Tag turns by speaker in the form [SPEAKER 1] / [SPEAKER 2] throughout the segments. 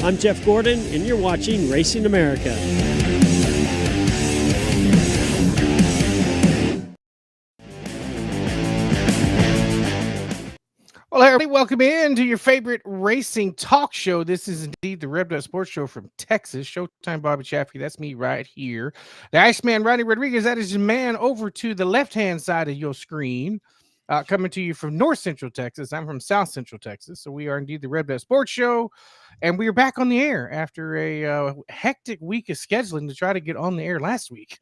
[SPEAKER 1] I'm Jeff Gordon, and you're watching Racing America.
[SPEAKER 2] Well, hey, everybody, welcome in to your favorite racing talk show. This is indeed the Revved Sports Show from Texas. Showtime Bobby Chaffee, that's me right here. The Iceman, Ronnie Rodriguez, that is your man over to the left-hand side of your screen. Coming to you from North Central Texas. I'm from South Central Texas. So we are indeed the Revved Sports Show. And we are back on the air after a hectic week of scheduling to try to get on the air last week.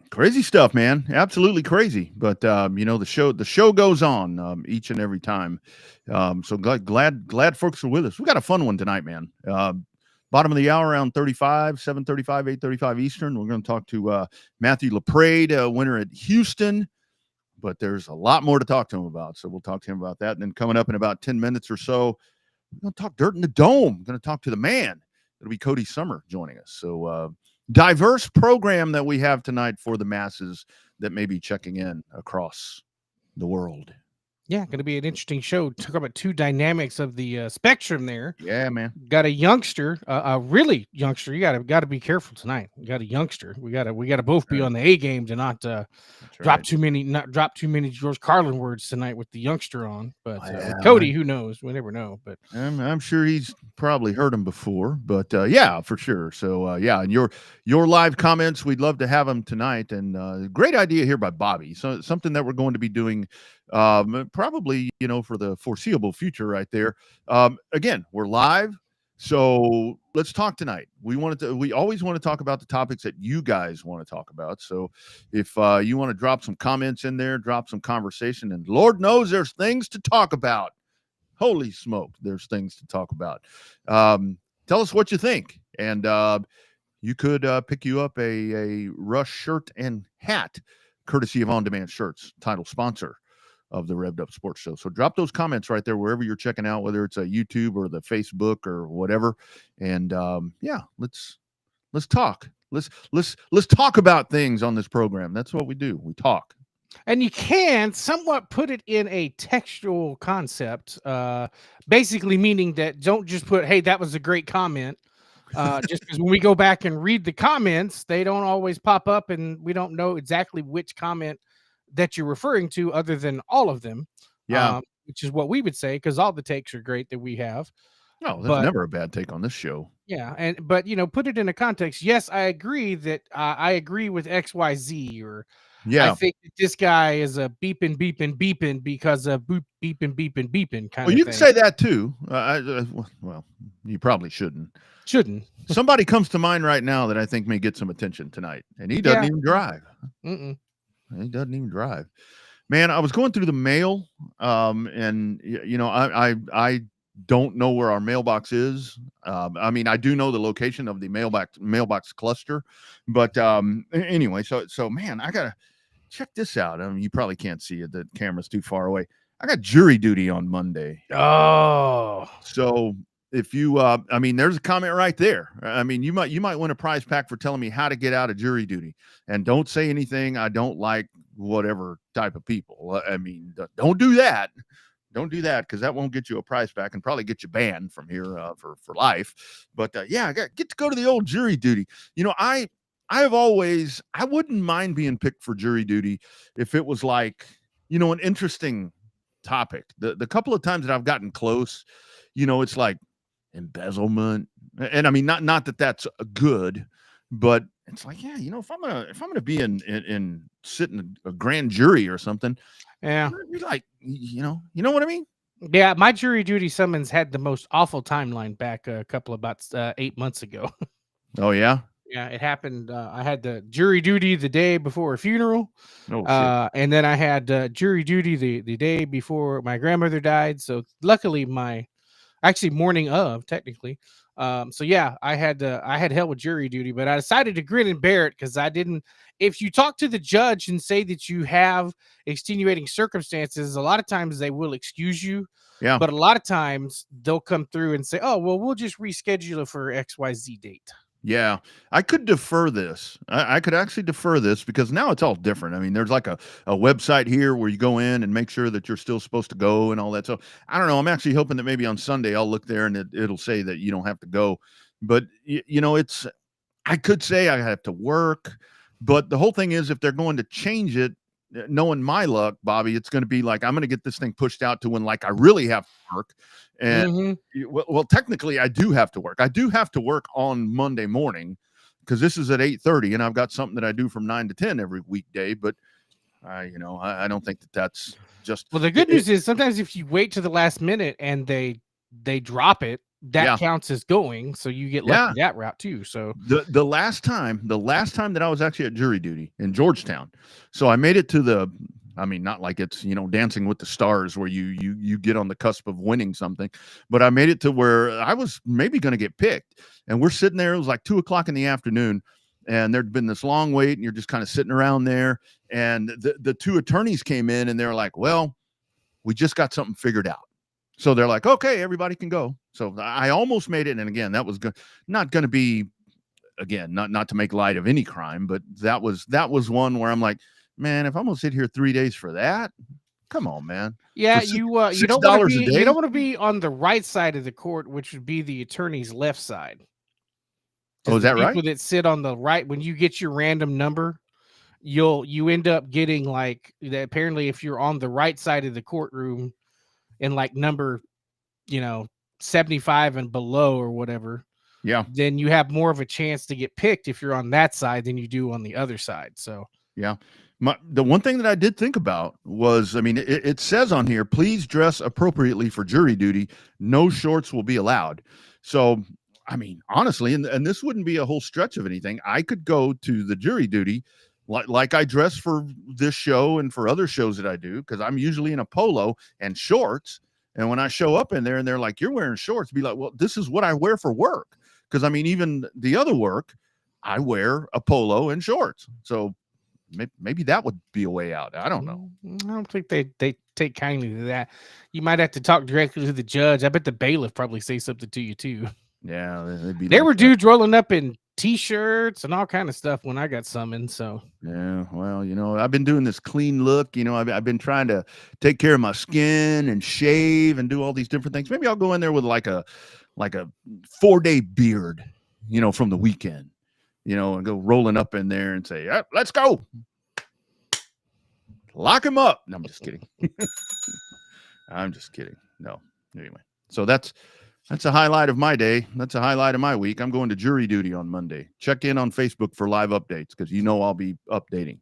[SPEAKER 3] Crazy stuff, man. Absolutely crazy. But the show goes on each and every time. So glad folks are with us. We got a fun one tonight, man. Bottom of the hour around 7:35, 8:35 Eastern. We're going to talk to Matthew LaPrade, winner at Houston. But there's a lot more to talk to him about. So we'll talk to him about that. And then coming up in about 10 minutes or so, we're going to talk Dirt in the Dome. We're going to talk to the man. It'll be Cody Summer joining us. So diverse program that we have tonight for the masses that may be checking in across the world.
[SPEAKER 2] Yeah, going to be an interesting show. Talk about two dynamics of the spectrum there.
[SPEAKER 3] Yeah, man.
[SPEAKER 2] Got a youngster, a really youngster. You got to be careful tonight. You got a youngster. We got to both be on the A game to not drop too many George Carlin words tonight with the youngster on. But with Cody, who knows? We never know. But
[SPEAKER 3] I'm sure he's probably heard him before. But yeah, for sure. So yeah, and your live comments, we'd love to have them tonight. And great idea here by Bobby. So something that we're going to be doing. Probably, for the foreseeable future right there. Again, we're live. So let's talk tonight. We always want to talk about the topics that you guys want to talk about. So if you want to drop some comments in there, drop some conversation, and Lord knows there's things to talk about. Holy smoke. There's things to talk about. Tell us what you think. And you could pick you up a RUSS shirt and hat, courtesy of On Demand Shirts, title sponsor of the Revved Up Sports Show. So drop those comments right there wherever you're checking out, whether it's a YouTube or the Facebook or whatever. And yeah, let's talk. Let's talk about things on this program. That's what we do. We talk.
[SPEAKER 2] And you can somewhat put it in a textual concept, basically meaning that don't just put, hey, that was a great comment. Just because when we go back and read the comments, they don't always pop up and we don't know exactly which comment that you're referring to other than all of them.
[SPEAKER 3] Yeah.
[SPEAKER 2] Which is what we would say, because all the takes are great that we have.
[SPEAKER 3] No, there's never a bad take on this show.
[SPEAKER 2] Yeah. But put it in a context. Yes, I agree that I agree with XYZ, or I think that this guy is a beeping because of beeping kind of thing.
[SPEAKER 3] Well, you can say that too. Well, you probably shouldn't. Somebody comes to mind right now that I think may get some attention tonight, and he doesn't even drive. He doesn't even drive. Man, I was going through the mail, and I don't know where our mailbox is. I mean, I do know the location of the mailbox cluster, but anyway, so man, I gotta check this out. I mean, you probably can't see it; the camera's too far away. I got jury duty on Monday.
[SPEAKER 2] Oh,
[SPEAKER 3] so. If you, I mean, there's a comment right there. I mean, you might win a prize pack for telling me how to get out of jury duty. And don't say anything I don't like, whatever type of people. I mean, don't do that. Don't do that, because that won't get you a prize pack and probably get you banned from here for life. But yeah, I get to go to the old jury duty. I wouldn't mind being picked for jury duty if it was like, an interesting topic. The couple of times that I've gotten close, it's like embezzlement, and I mean, not that that's good, but it's like, yeah, if I'm gonna be in sitting a grand jury or something,
[SPEAKER 2] yeah,
[SPEAKER 3] you're like, you know what I mean?
[SPEAKER 2] Yeah, my jury duty summons had the most awful timeline back about 8 months ago.
[SPEAKER 3] Oh yeah.
[SPEAKER 2] Yeah, it happened. I had the jury duty the day before a funeral. And then I had jury duty the day before my grandmother died. So luckily, morning of, technically. So yeah, I had hell with jury duty, but I decided to grin and bear it, because I didn't. If you talk to the judge and say that you have extenuating circumstances, a lot of times they will excuse you.
[SPEAKER 3] Yeah.
[SPEAKER 2] But a lot of times they'll come through and say, "Oh, well, we'll just reschedule it for XYZ date."
[SPEAKER 3] Yeah, I could defer this. I could actually defer this, because now it's all different. I mean, there's like a website here where you go in and make sure that you're still supposed to go and all that. So I don't know. I'm actually hoping that maybe on Sunday I'll look there and it'll say that you don't have to go. But it's, I could say I have to work, but the whole thing is if they're going to change it, knowing my luck, Bobby, it's going to be like I'm going to get this thing pushed out to when like I really have to work. And well, technically I do have to work. I do have to work on Monday morning because this is at 8:30 and I've got something that I do from 9 to 10 every weekday. But I don't think that's just,
[SPEAKER 2] well. The good news is sometimes if you wait to the last minute and they drop it, that counts as going, so you get lucky that route too. So
[SPEAKER 3] the last time that I was actually at jury duty in Georgetown, so I made it to not like it's Dancing with the Stars where you get on the cusp of winning something, but I made it to where I was maybe going to get picked, and we're sitting there. It was like 2:00 in the afternoon, and there'd been this long wait, and you're just kind of sitting around there, and the two attorneys came in, and they're like, "Well, we just got something figured out." So they're like, okay, everybody can go. So I almost made it. And again, that was not going to be, again, not to make light of any crime, but that was one where I'm like, man, if I'm going to sit here 3 days for that, come on, man.
[SPEAKER 2] Yeah,
[SPEAKER 3] for
[SPEAKER 2] you
[SPEAKER 3] $6
[SPEAKER 2] don't want to
[SPEAKER 3] a
[SPEAKER 2] be
[SPEAKER 3] day?
[SPEAKER 2] you don't want to be on the right side of the court, which would be the attorney's left side.
[SPEAKER 3] Oh, is that right?
[SPEAKER 2] People that sit on the right, when you get your random number, you end up getting like that. Apparently, if you're on the right side of the courtroom and like number 75 and below or whatever, then you have more of a chance to get picked if you're on that side than you do on the other side. So
[SPEAKER 3] the one thing that I did think about was, it says on here, please dress appropriately for jury duty. No shorts will be allowed. So honestly, and this wouldn't be a whole stretch of anything. I could go to the jury duty like I dress for this show and for other shows that I do, because I'm usually in a polo and shorts. And when I show up in there and they're like, you're wearing shorts, be like, well, this is what I wear for work. Because even the other work, I wear a polo and shorts. So maybe that would be a way out. I don't know.
[SPEAKER 2] I don't think they take kindly to that. You might have to talk directly to the judge. I bet the bailiff probably say something to you too.
[SPEAKER 3] Yeah,
[SPEAKER 2] there were dudes rolling up in T-shirts and all kind of stuff when I got summoned. So
[SPEAKER 3] yeah, well, I've been doing this clean look. I've been trying to take care of my skin and shave and do all these different things. Maybe I'll go in there with like a 4-day beard, from the weekend, and go rolling up in there and say, let's go. Lock him up. No, I'm just kidding. I'm just kidding. No. Anyway, so that's a highlight of my day. That's a highlight of my week. I'm going to jury duty on Monday. Check in on Facebook for live updates because I'll be updating.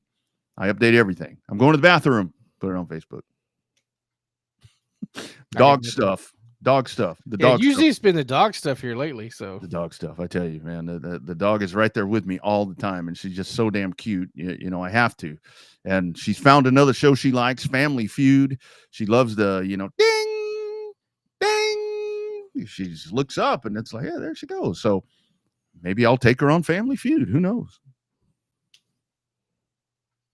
[SPEAKER 3] I update everything. I'm going to the bathroom. Put it on Facebook. Dog stuff. The dog
[SPEAKER 2] usually
[SPEAKER 3] stuff.
[SPEAKER 2] It's been the dog stuff here lately. So
[SPEAKER 3] the dog stuff, I tell you, man, the dog is right there with me all the time, and she's just so damn cute. I have to. And she's found another show she likes, Family Feud. She loves the, ding, ding. She just looks up, and it's like, yeah, there she goes. So maybe I'll take her on Family Feud. Who knows?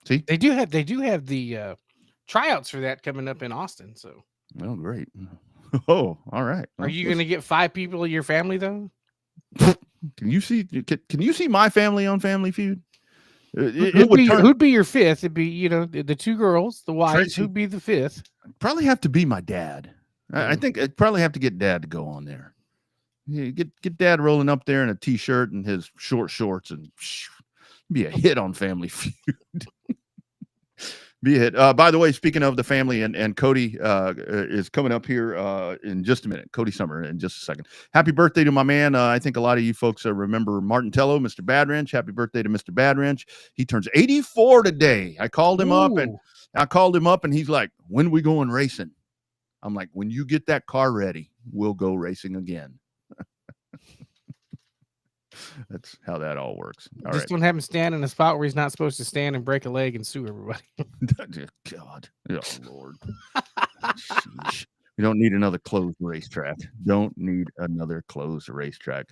[SPEAKER 3] See,
[SPEAKER 2] they do have the tryouts for that coming up in Austin. So
[SPEAKER 3] oh, great. Oh, all right.
[SPEAKER 2] Are you going to get 5 people in your family though?
[SPEAKER 3] Can you see my family on Family Feud?
[SPEAKER 2] Who'd be your 5th? It'd be, the 2 girls, the wives. Who'd be the 5th?
[SPEAKER 3] Probably have to be my dad. I think I'd probably have to get Dad to go on there. Yeah, get Dad rolling up there in a T-shirt and his short shorts and be a hit on Family Feud. Be a hit. By the way, speaking of the family, and Cody is coming up here in just a minute. Cody Summer in just a second. Happy birthday to my man. I think a lot of you folks remember Martin Tello, Mr. Bad Wrench. Happy birthday to Mr. Bad Wrench. He turns 84 today. I called him up and he's like, when we going racing? I'm like, when you get that car ready, we'll go racing again. That's how that all works.
[SPEAKER 2] Just don't have him stand in a spot where he's not supposed to stand and break a leg and sue everybody.
[SPEAKER 3] God. Oh, Lord. We don't need another closed racetrack. Don't need another closed racetrack.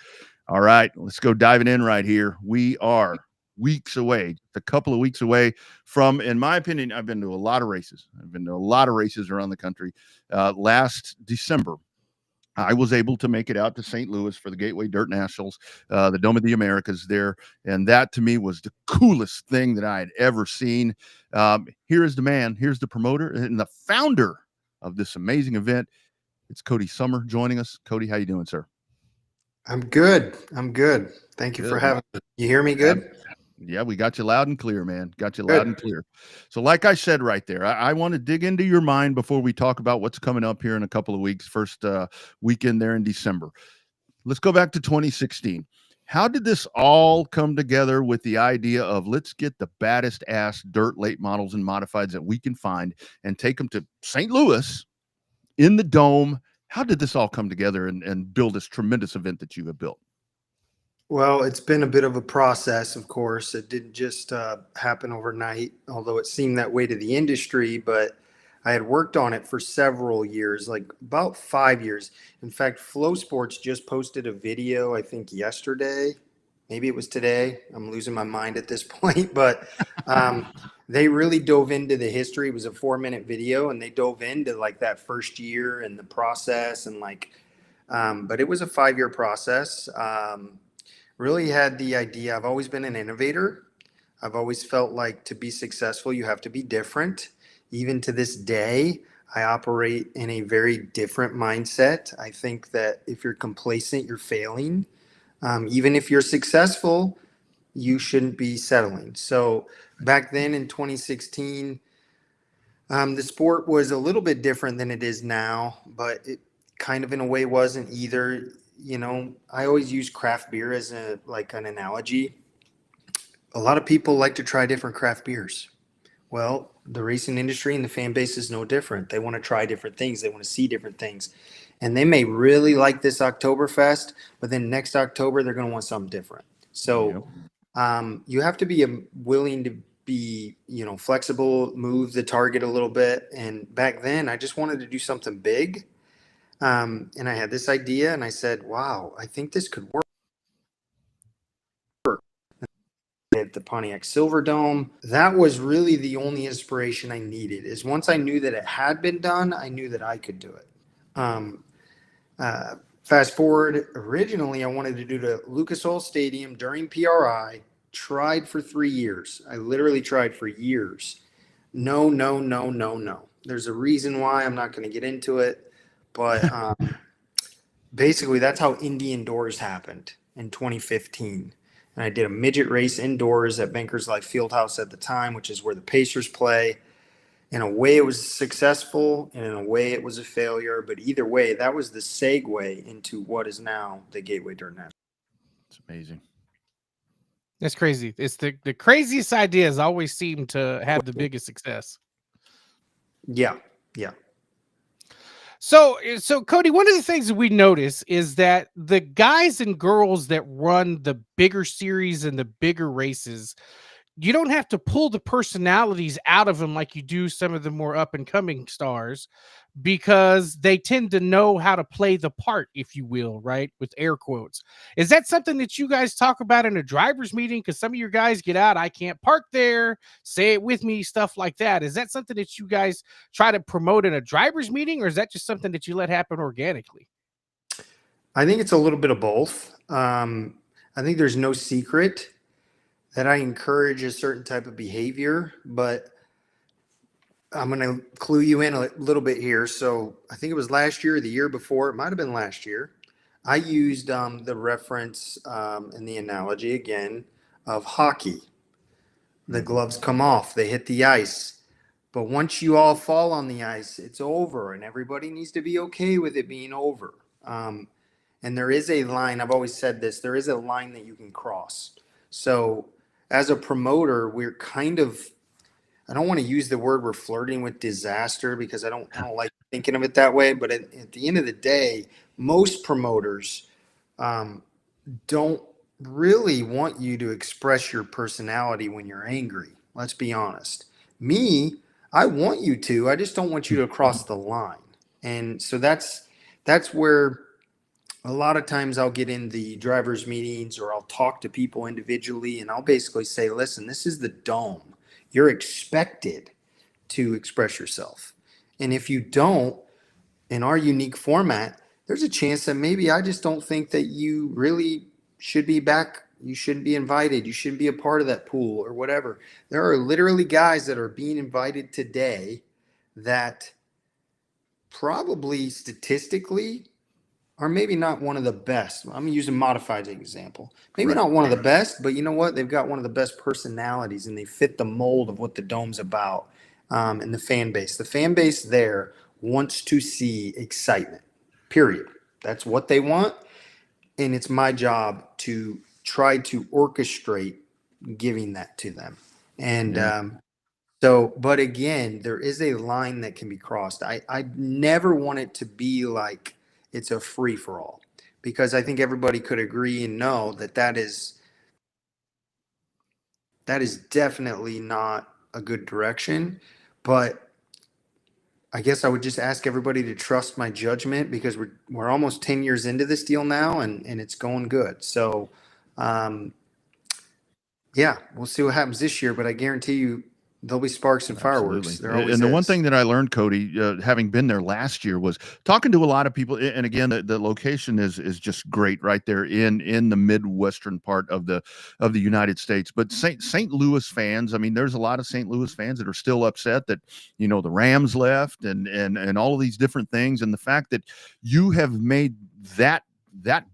[SPEAKER 3] All right, let's go diving in right here. We are weeks away, a couple of weeks away from, in my opinion, I've been to a lot of races. I've been to a lot of races around the country. Last December, I was able to make it out to St. Louis for the Gateway Dirt Nationals, the Dome of the Americas there. And that to me was the coolest thing that I had ever seen. Here is the man, here's the promoter and the founder of this amazing event. It's Cody Summer joining us. Cody, how you doing, sir?
[SPEAKER 4] I'm good. I'm good. Thank you for
[SPEAKER 3] Good.
[SPEAKER 4] having me. You hear me good?
[SPEAKER 3] Yeah, we got you loud and clear, man. Got you
[SPEAKER 4] Good.
[SPEAKER 3] loud and clear. So, like I said right there, I want to dig into your mind before we talk about what's coming up here in a couple of weeks, first weekend there in December. Let's go back to 2016. How did this all come together with the idea of let's get the baddest ass dirt late models and modifieds that we can find and take them to St. Louis in the dome? How did this all come together and build this tremendous event that you have built?
[SPEAKER 4] Well, it's been a bit of a process, of course. It didn't just happen overnight, although it seemed that way to the industry, but I had worked on it for several years, like about 5 years. In fact, Flow Sports just posted a video, I think yesterday. Maybe it was today. I'm losing my mind at this point, but they really dove into the history. It was a 4-minute video, and they dove into like that first year and the process and like, but it was a 5-year process. Really had the idea. I've always been an innovator. I've always felt like to be successful, you have to be different. Even to this day, I operate in a very different mindset. I think that if you're complacent, you're failing. Even if you're successful, you shouldn't be settling. So back then in 2016, the sport was a little bit different than it is now, but it kind of in a way wasn't either. You know, I always use craft beer as a like an analogy. A lot of people like to try different craft beers. Well, the racing industry and the fan base is no different. They want to try different things. They want to see different things. And they may really like this Oktoberfest, but then next October, they're going to want something different. So you have to be willing to be, flexible, move the target a little bit. And back then, I just wanted to do something big. And I had this idea and I said, wow, I think this could work. At the Pontiac Silverdome, that was really the only inspiration I needed. Is once I knew that it had been done, I knew that I could do it. Fast forward, originally I wanted to do the Lucas Oil Stadium during PRI. Tried for 3 years. I literally tried for years. No. There's a reason why. I'm not going to get into it, but basically that's how Indy Indoors happened in 2015. And I did a midget race indoors at Bankers Life Fieldhouse at the time, which is where the Pacers play. In a way, it was successful, and in a way, it was a failure. But either way, that was the segue into what is now the Gateway Dirt National.
[SPEAKER 3] It's amazing.
[SPEAKER 2] That's crazy. It's the craziest ideas always seem to have the biggest success.
[SPEAKER 4] Yeah.
[SPEAKER 2] So Cody, one of the things that we notice is that the guys and girls that run the bigger series and the bigger races, you don't have to pull the personalities out of them like you do some of the more up and coming stars, because they tend to know how to play the part, if you will, right? With air quotes. Is that something that you guys talk about in a driver's meeting? Because some of your guys get out, I can't park there, say it with me, stuff like that. Is that something that you guys try to promote in a driver's meeting, or is that just something that you let happen organically?
[SPEAKER 4] I think it's a little bit of both. I think there's no secret that I encourage a certain type of behavior, but I'm going to clue you in a little bit here. So I think it was last year or the year before. It might have been last year. I used the reference and the analogy again of hockey. The gloves come off, they hit the ice. But once you all fall on the ice, it's over, and everybody needs to be okay with it being over. And there is a line, I've always said this, there is a line that you can cross. So as a promoter, we're kind of, I don't want to use the word we're flirting with disaster, because I don't like thinking of it that way. But at the end of the day, most promoters don't really want you to express your personality when you're angry. Let's be honest. Me, I want you to. I just don't want you to cross the line. And so that's where a lot of times I'll get in the drivers' meetings, or I'll talk to people individually, and I'll basically say, listen, this is the dome. You're expected to express yourself. And if you don't, in our unique format, there's a chance that maybe I just don't think that you really should be back. You shouldn't be invited. You shouldn't be a part of that pool or whatever. There are literally guys that are being invited today that probably statistically are maybe not one of the best. I'm using modified as an example. Maybe
[SPEAKER 3] Correct.
[SPEAKER 4] not one of the best, but you know what? They've got one of the best personalities, and they fit the mold of what the Dome's about, and the fan base. The fan base there wants to see excitement, period. That's what they want. And it's my job to try to orchestrate giving that to them. And so, but again, there is a line that can be crossed. I never want it to be like it's a free for all, because I think everybody could agree and know that that is definitely not a good direction. But I guess I would just ask everybody to trust my judgment, because we're almost 10 years into this deal now, and it's going good. So, yeah, we'll see what happens this year, but I guarantee you there'll be sparks and fireworks.
[SPEAKER 3] Absolutely.
[SPEAKER 4] There always
[SPEAKER 3] And the one
[SPEAKER 4] is.
[SPEAKER 3] thing that I learned, Cody, having been there last year, was talking to a lot of people. And again, the location is just great right there in the Midwestern part of the United States. But St. Louis fans, I mean, there's a lot of St. Louis fans that are still upset that, you know, the Rams left and all of these different things. And the fact that you have made that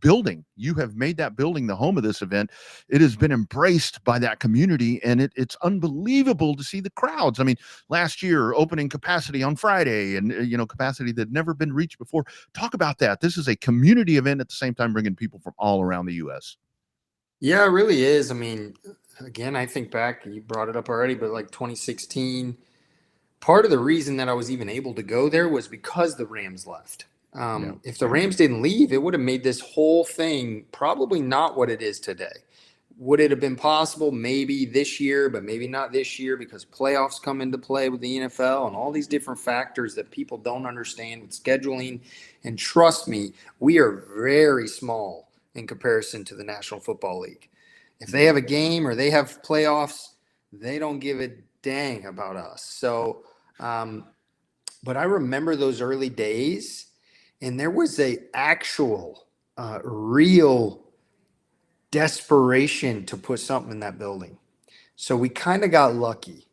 [SPEAKER 3] building, the home of this event. It has been embraced by that community, and it's unbelievable to see the crowds. I mean, last year, opening capacity on Friday, and capacity that had never been reached before. Talk about that. This is a community event at the same time, bringing people from all around the U.S.
[SPEAKER 4] Yeah, it really is. I mean, again, I think back, you brought it up already, but like 2016, part of the reason that I was even able to go there was because the Rams left. If the Rams didn't leave, it would have made this whole thing probably not what it is today. Would it have been possible? Maybe this year, but maybe not this year, because playoffs come into play with the NFL and all these different factors that people don't understand with scheduling. And trust me, we are very small in comparison to the National Football League. If they have a game or they have playoffs, they don't give a dang about us. So, but I remember those early days, and there was a actual, real desperation to put something in that building. So we kind of got lucky.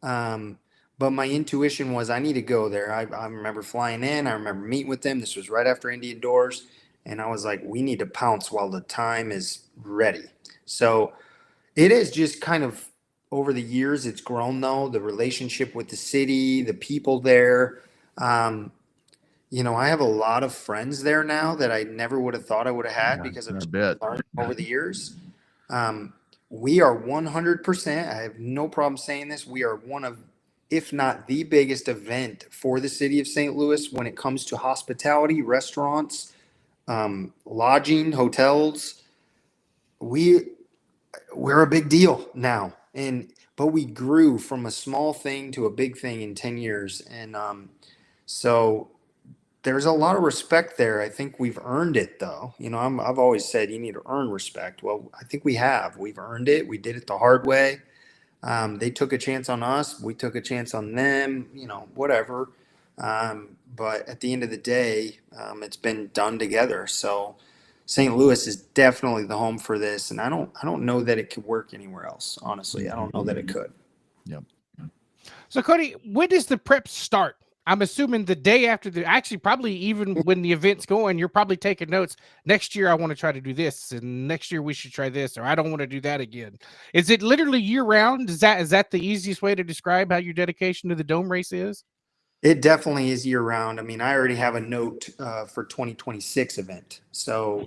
[SPEAKER 4] But my intuition was I need to go there. I remember flying in. I remember meeting with them. This was right after Indy Indoors. And I was like, we need to pounce while the time is ready. So it is just kind of over the years, it's grown, though. The relationship with the city, the people there. I have a lot of friends there now that I never would have thought I would have had, because I've learned over the years. We are 100%. I have no problem saying this. We are one of, if not the biggest event for the city of St. Louis when it comes to hospitality, restaurants, lodging, hotels. We're a big deal now, but we grew from a small thing to a big thing in 10 years, and so there's a lot of respect there. I think we've earned it, though. I've always said you need to earn respect. Well, I think we have. We've earned it. We did it the hard way. They took a chance on us. We took a chance on them. Whatever. But at the end of the day, it's been done together. So St. Louis is definitely the home for this, and I don't know that it could work anywhere else. Honestly, I don't know that it could.
[SPEAKER 3] Yep.
[SPEAKER 2] So Cody, when does the prep start? I'm assuming the day after probably even when the event's going, you're probably taking notes. Next year, I want to try to do this, and next year we should try this, or I don't want to do that again. Is it literally year round? Is that the easiest way to describe how your dedication to the Dome race is?
[SPEAKER 4] It definitely is year round. I mean, I already have a note for 2026 event. So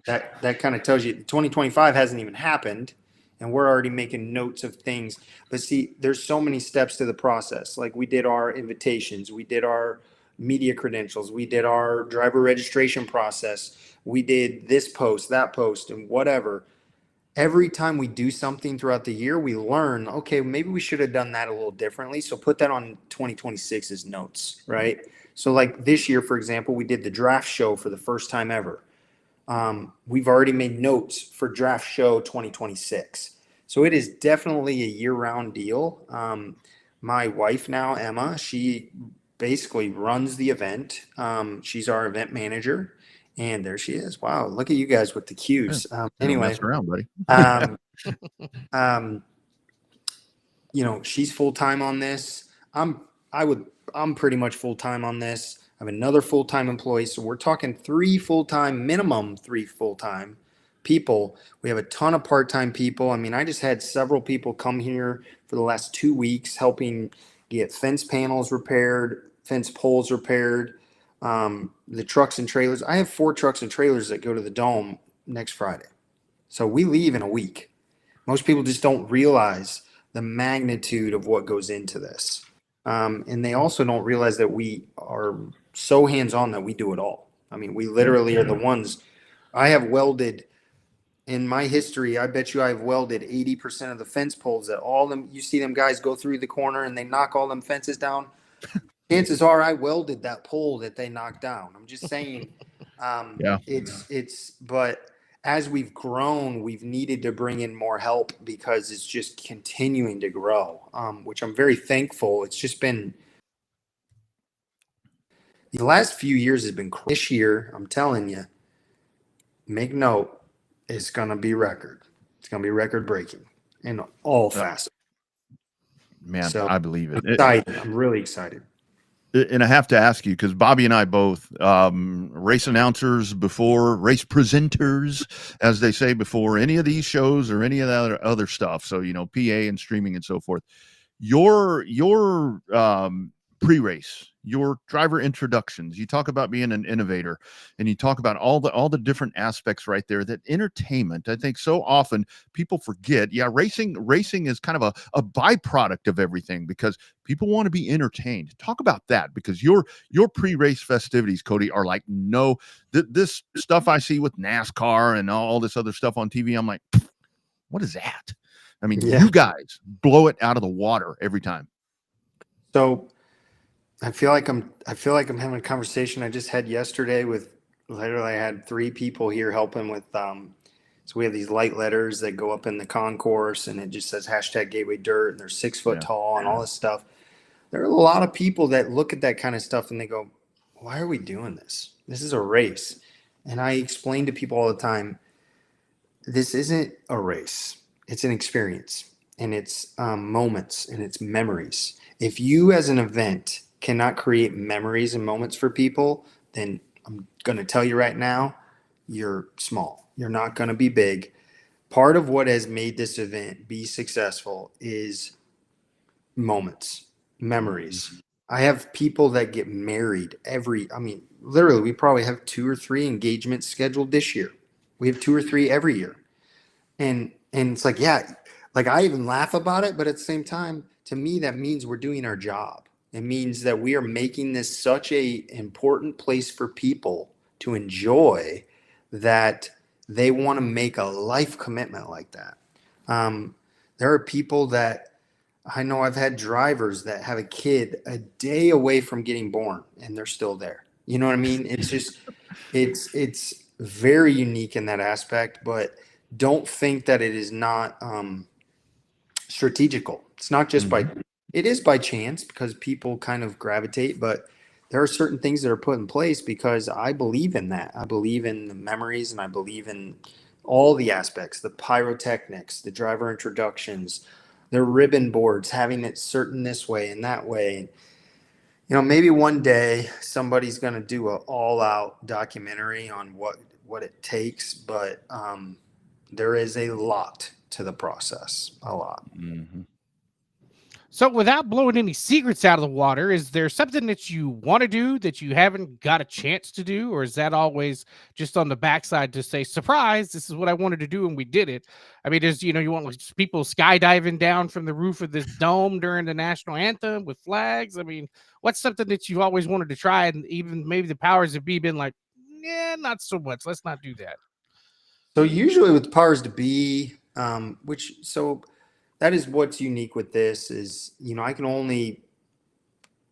[SPEAKER 4] that kind of tells you 2025 hasn't even happened, and we're already making notes of things. But see, there's so many steps to the process. Like, we did our invitations, we did our media credentials, we did our driver registration process, we did this post, that post, and whatever. Every time we do something throughout the year, we learn, okay, maybe we should have done that a little differently. So put that on 2026's notes, right? So like this year, for example, we did the draft show for the first time ever. We've already made notes for draft show 2026. So it is definitely a year-round deal. My wife now, Emma, she basically runs the event. She's our event manager. And there she is. Wow, look at you guys with the cues. Anyway,
[SPEAKER 3] mess around, buddy.
[SPEAKER 4] She's full time on this. I'm pretty much full time on this. I have another full-time employee. So we're talking 3 full-time, minimum 3 full-time people. We have a ton of part-time people. I mean, I just had several people come here for the last 2 weeks helping get fence panels repaired, fence poles repaired, the trucks and trailers. I have 4 trucks and trailers that go to the Dome next Friday. So we leave in a week. Most people just don't realize the magnitude of what goes into this. And they also don't realize that we are so hands-on that we do it all. I mean, we literally are the ones. I have welded in my history. I bet you I've welded 80% of the fence poles that all them, you see them guys go through the corner and they knock all them fences down. Chances are I welded that pole that they knocked down. I'm just saying, but as we've grown, we've needed to bring in more help because it's just continuing to grow, which I'm very thankful. It's just been, the last few years has been, this year, I'm telling you, make note, it's going to be record. It's going to be record breaking in all facets.
[SPEAKER 3] Man,
[SPEAKER 4] So
[SPEAKER 3] I believe it.
[SPEAKER 4] I'm really excited.
[SPEAKER 3] And I have to ask you, because Bobby and I both race announcers before, race presenters, as they say, before any of these shows or any of that other stuff. So, you know, PA and streaming and so forth. Your pre-race, your driver introductions, you talk about being an innovator, and you talk about all the different aspects right there. That entertainment, I think so often people forget. Yeah, racing is kind of a byproduct of everything because people want to be entertained. Talk about that, because your pre-race festivities, Cody, are like this stuff I see with NASCAR and all this other stuff on TV. I'm like, what is that? I mean, you guys blow it out of the water every time.
[SPEAKER 4] So I feel like I'm having a conversation I just had yesterday with, literally I had 3 people here helping with, so we have these light letters that go up in the concourse and it just says #GatewayDirt and they're 6 foot tall and all this stuff. There are a lot of people that look at that kind of stuff and they go, why are we doing this? This is a race. And I explain to people all the time, this isn't a race. It's an experience, and it's moments, and it's memories. If you as an event cannot create memories and moments for people, then I'm going to tell you right now, you're small. You're not going to be big. Part of what has made this event be successful is moments, memories. I have people that get married literally, we probably have 2 or 3 engagements scheduled this year. We have 2 or 3 every year. And it's like, like I even laugh about it, but at the same time, to me, that means we're doing our job. It means that we are making this such a important place for people to enjoy that they want to make a life commitment like that. There are people that I know, I've had drivers that have a kid a day away from getting born and they're still there. You know what I mean? It's just, it's very unique in that aspect, but don't think that it is not strategical. It's not just it is by chance because people kind of gravitate, but there are certain things that are put in place because I believe in that. I believe in the memories and I believe in all the aspects, the pyrotechnics, the driver introductions, the ribbon boards, having it certain this way and that way. You know, maybe one day somebody's going to do an all-out documentary on what it takes, but there is a lot to the process, a lot.
[SPEAKER 2] So without blowing any secrets out of the water, is there something that you want to do that you haven't got a chance to do? Or is that always just on the backside to say, surprise, this is what I wanted to do and we did it? I mean, you want like people skydiving down from the roof of this dome during the national anthem with flags? I mean, what's something that you've always wanted to try and even maybe the powers that be been like, yeah, not so much. Let's not do that.
[SPEAKER 4] So usually with the powers to be, that is what's unique with this is, I can only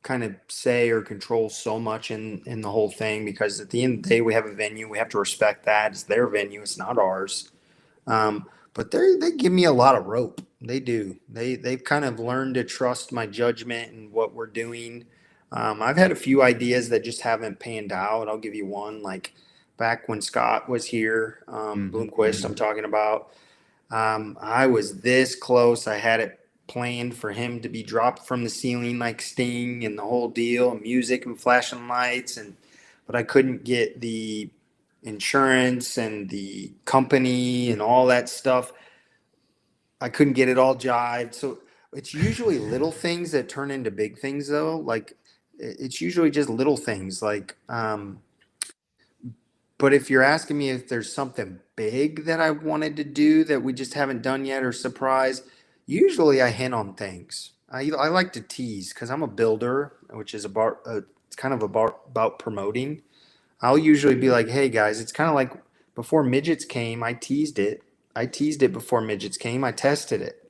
[SPEAKER 4] kind of say or control so much in the whole thing, because at the end of the day, we have a venue. We have to respect that. It's their venue. It's not ours. But they give me a lot of rope. They do. They've kind of learned to trust my judgment and what we're doing. I've had a few ideas that just haven't panned out. I'll give you one, like back when Scott was here, Bloomquist, I'm talking about. I was this close. I had it planned for him to be dropped from the ceiling like Sting and the whole deal, and music and flashing lights, but I couldn't get the insurance and the company and all that stuff. I couldn't get it all jived. So it's usually little things that turn into big things, though. Like it's usually just little things. But if you're asking me if there's something big that I wanted to do that we just haven't done yet or surprise, usually I hint on things. I like to tease because I'm a builder, which is it's kind of about promoting. I'll usually be like, hey guys, it's kind of like before midgets came, I teased it. I teased it before midgets came. I tested it.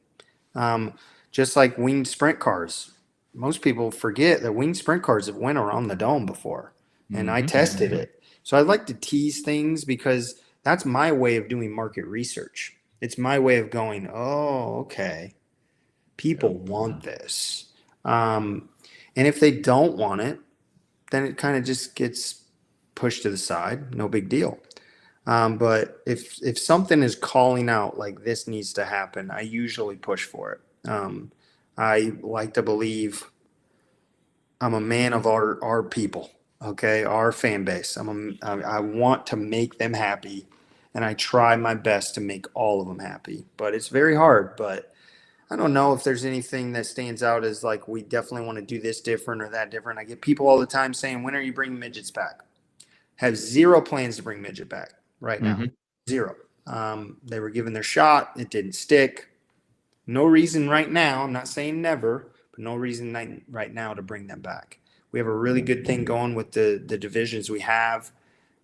[SPEAKER 4] Just like winged sprint cars. Most people forget that winged sprint cars have went around the dome before, and I tested it. So I like to tease things because that's my way of doing market research. It's my way of going, oh, okay, people want this. And if they don't want it, then it kind of just gets pushed to the side. No big deal. But if something is calling out like this needs to happen, I usually push for it. I like to believe I'm a man of our people, okay, our fan base. I want to make them happy, and I try my best to make all of them happy. But it's very hard. But I don't know if there's anything that stands out as like we definitely want to do this different or that different. I get people all the time saying, "When are you bringing midgets back?" Have zero plans to bring midget back right now. Zero. They were given their shot. It didn't stick. No reason right now. I'm not saying never, but no reason right now to bring them back. We have a really good thing going with the divisions we have,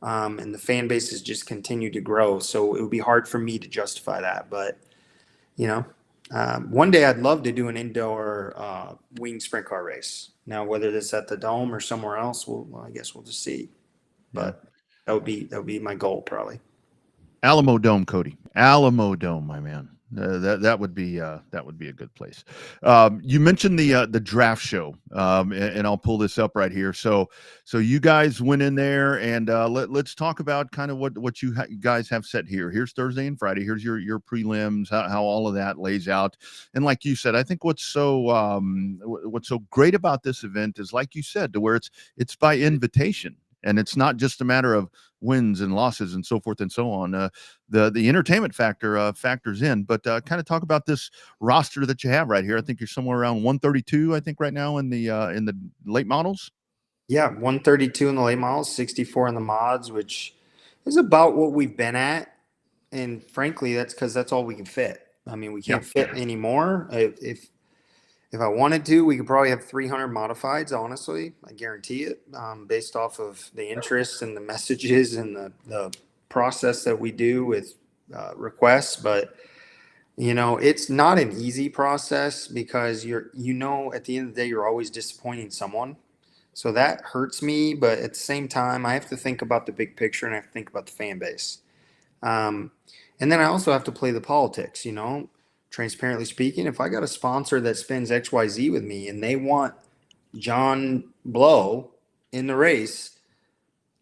[SPEAKER 4] and the fan bases just continue to grow. So it would be hard for me to justify that. But, one day I'd love to do an indoor winged sprint car race. Now, whether that's at the Dome or somewhere else, I guess we'll just see. But that would be my goal probably.
[SPEAKER 3] Alamo Dome, Cody. Alamo Dome, my man. That would be a good place. You mentioned the draft show, and I'll pull this up right here. So you guys went in there, and let's talk about kind of what you guys have set here. Here's Thursday and Friday. Here's your prelims, how all of that lays out. And like you said, I think what's so great about this event is, like you said, to where it's by invitation. And it's not just a matter of wins and losses and so forth and so on. The entertainment factor factors in, but kind of talk about this roster that you have right here. I think you're somewhere around 132, I think, right now in the late models.
[SPEAKER 4] Yeah, 132 in the late models, 64 in the mods, which is about what we've been at. And frankly, that's because that's all we can fit. I mean, we can't fit anymore. If I wanted to, we could probably have 300 modifieds, honestly. I guarantee it, based off of the interest and the messages and the process that we do with requests. But, it's not an easy process because at the end of the day, you're always disappointing someone. So that hurts me. But at the same time, I have to think about the big picture and I have to think about the fan base. And then I also have to play the politics, Transparently speaking, if I got a sponsor that spends XYZ with me and they want John Blow in the race,